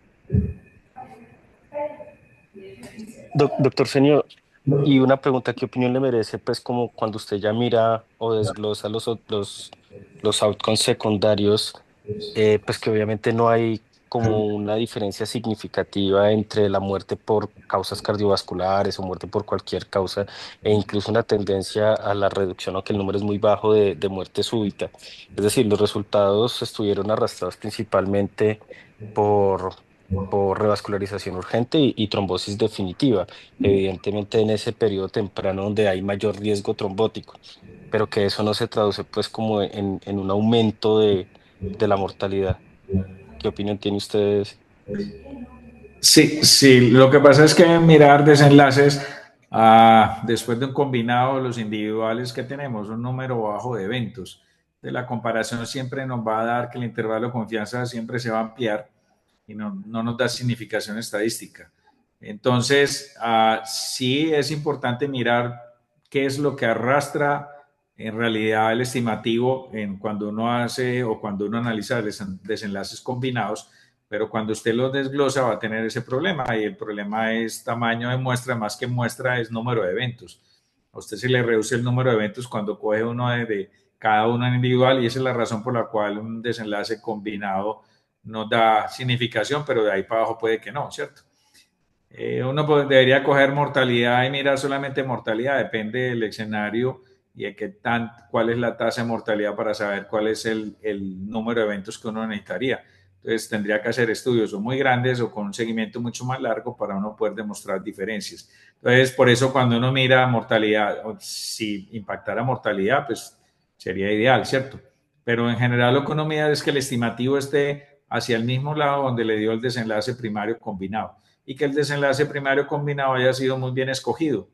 Doctor Senio, y una pregunta, ¿qué opinión le merece, pues, como cuando usted ya mira o desglosa los outcomes secundarios, pues que obviamente no hay como una diferencia significativa entre la muerte por causas cardiovasculares o muerte por cualquier causa, e incluso una tendencia a la reducción, aunque el número es muy bajo de muerte súbita? Es decir, los resultados estuvieron arrastrados principalmente por revascularización urgente y trombosis definitiva, evidentemente en ese periodo temprano donde hay mayor riesgo trombótico, pero que eso no se traduce pues como en un aumento de la mortalidad. ¿Qué opinión tiene ustedes? Sí, sí, lo que pasa es que mirar desenlaces después de un combinado, los individuales que tenemos, un número bajo de eventos. De la comparación siempre nos va a dar que el intervalo de confianza siempre se va a ampliar y no nos da significación estadística. Entonces, sí es importante mirar qué es lo que arrastra en realidad el estimativo cuando uno hace o cuando uno analiza desenlaces combinados, pero cuando usted los desglosa va a tener ese problema y el problema es tamaño de muestra, más que muestra es número de eventos. A usted se le reduce el número de eventos cuando coge uno de cada uno en individual y esa es la razón por la cual un desenlace combinado nos da significación, pero de ahí para abajo puede que no, ¿cierto? Uno debería coger mortalidad y mirar solamente mortalidad, depende del escenario y de cuál es la tasa de mortalidad para saber cuál es el número de eventos que uno necesitaría. Entonces tendría que hacer estudios o muy grandes o con un seguimiento mucho más largo para uno poder demostrar diferencias. Entonces, por eso cuando uno mira mortalidad, si impactara mortalidad, pues sería ideal, ¿cierto? Pero en general lo que uno mira es que el estimativo esté hacia el mismo lado donde le dio el desenlace primario combinado y que el desenlace primario combinado haya sido muy bien escogido.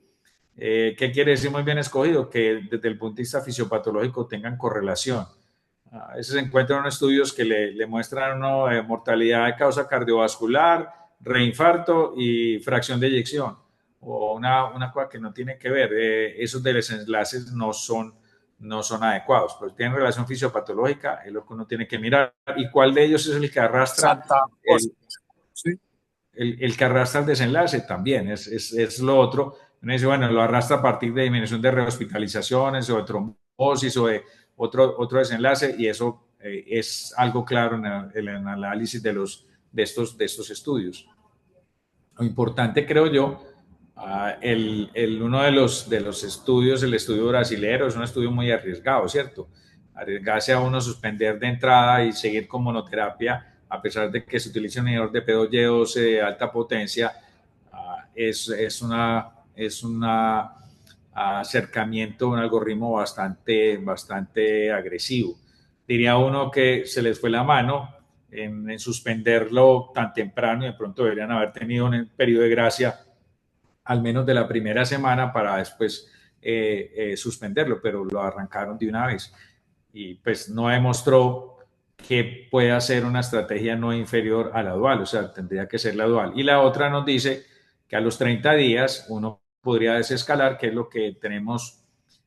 ¿Qué quiere decir muy bien escogido? Que desde el punto de vista fisiopatológico tengan correlación. A veces se encuentran estudios que le muestran mortalidad de causa cardiovascular, reinfarto y fracción de eyección, o una cosa que no tiene que ver. Esos desenlaces no son adecuados, pues tienen relación fisiopatológica, es lo que uno tiene que mirar. ¿Y cuál de ellos es el que arrastra Santa Rosa. el, Sí. el que arrastra el desenlace? También es lo otro. Uno dice, bueno, lo arrastra a partir de disminución de rehospitalizaciones o de trombosis o de otro desenlace, y eso es algo claro en el análisis de estos estudios. Lo importante, creo yo, uno de los estudios, el estudio brasilero, es un estudio muy arriesgado, ¿cierto? Arriesgarse a uno suspender de entrada y seguir con monoterapia, a pesar de que se utiliza un inhibidor de P2Y12 de alta potencia, es un acercamiento, un algoritmo bastante agresivo. Diría uno que se les fue la mano en suspenderlo tan temprano y de pronto deberían haber tenido un periodo de gracia al menos de la primera semana para después suspenderlo, pero lo arrancaron de una vez y pues no demostró que pueda ser una estrategia no inferior a la dual, o sea, tendría que ser la dual. Y la otra nos dice que a los 30 días uno podría desescalar, que es lo que tenemos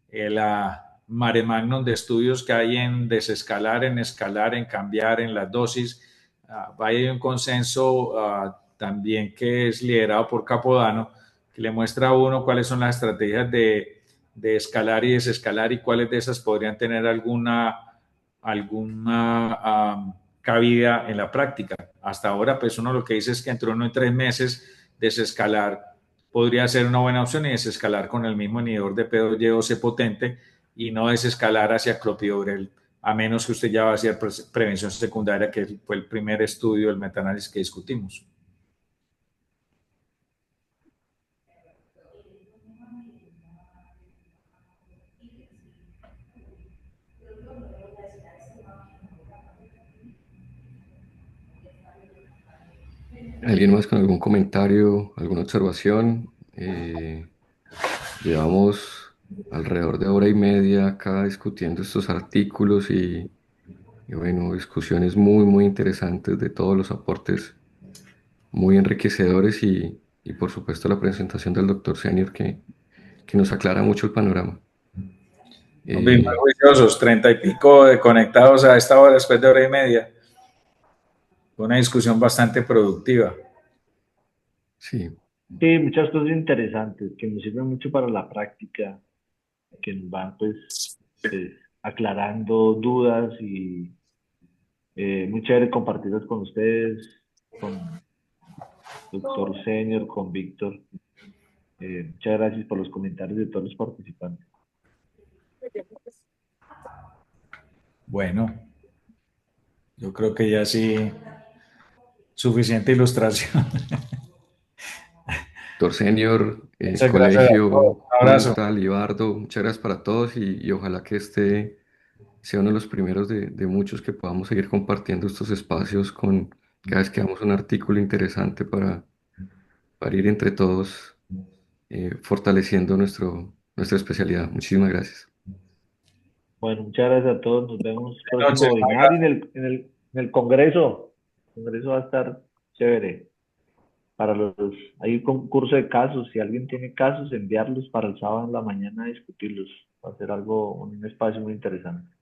la mare magnum de estudios que hay en desescalar, en escalar, en cambiar, en las dosis. Hay un consenso también que es liderado por Capodano, que le muestra a uno cuáles son las estrategias de escalar y desescalar y cuáles de esas podrían tener alguna cabida en la práctica. Hasta ahora, pues uno lo que dice es que entre 1 y 3 meses desescalar podría ser una buena opción y desescalar con el mismo inhibidor de P2Y12 potente y no desescalar hacia clopidogrel, a menos que usted ya va a hacer prevención secundaria, que fue el primer estudio del metaanálisis que discutimos. ¿Alguien más con algún comentario, alguna observación? Llevamos alrededor de hora y media acá discutiendo estos artículos y bueno, discusiones muy, muy interesantes de todos los aportes, muy enriquecedores y por supuesto la presentación del doctor Senior que nos aclara mucho el panorama. Muy Eh, juiciosos, 30 y pico de conectados a esta hora después de hora y media. Fue una discusión bastante productiva. sí, Sí, muchas cosas interesantes que nos sirven mucho para la práctica, que nos van pues aclarando dudas y muy chévere compartirlas con ustedes, con doctor Senior, con Víctor. Muchas gracias por los comentarios de todos los participantes. Bueno, yo creo que ya sí suficiente ilustración. Doctor Senior, Muchas gracias a todos. colegio, Un abrazo. Junta, Libardo, muchas gracias para todos y ojalá que este sea uno de los primeros de muchos que podamos seguir compartiendo estos espacios con cada vez que hagamos un artículo interesante para ir entre todos fortaleciendo nuestra especialidad. Muchísimas gracias. Bueno, muchas gracias a todos. Nos vemos Buenas próximo noches. webinar y en el Congreso. El Congreso va a estar chévere. Hay un concurso de casos. Si alguien tiene casos, enviarlos para el sábado en la mañana a discutirlos. Va a ser un espacio muy interesante.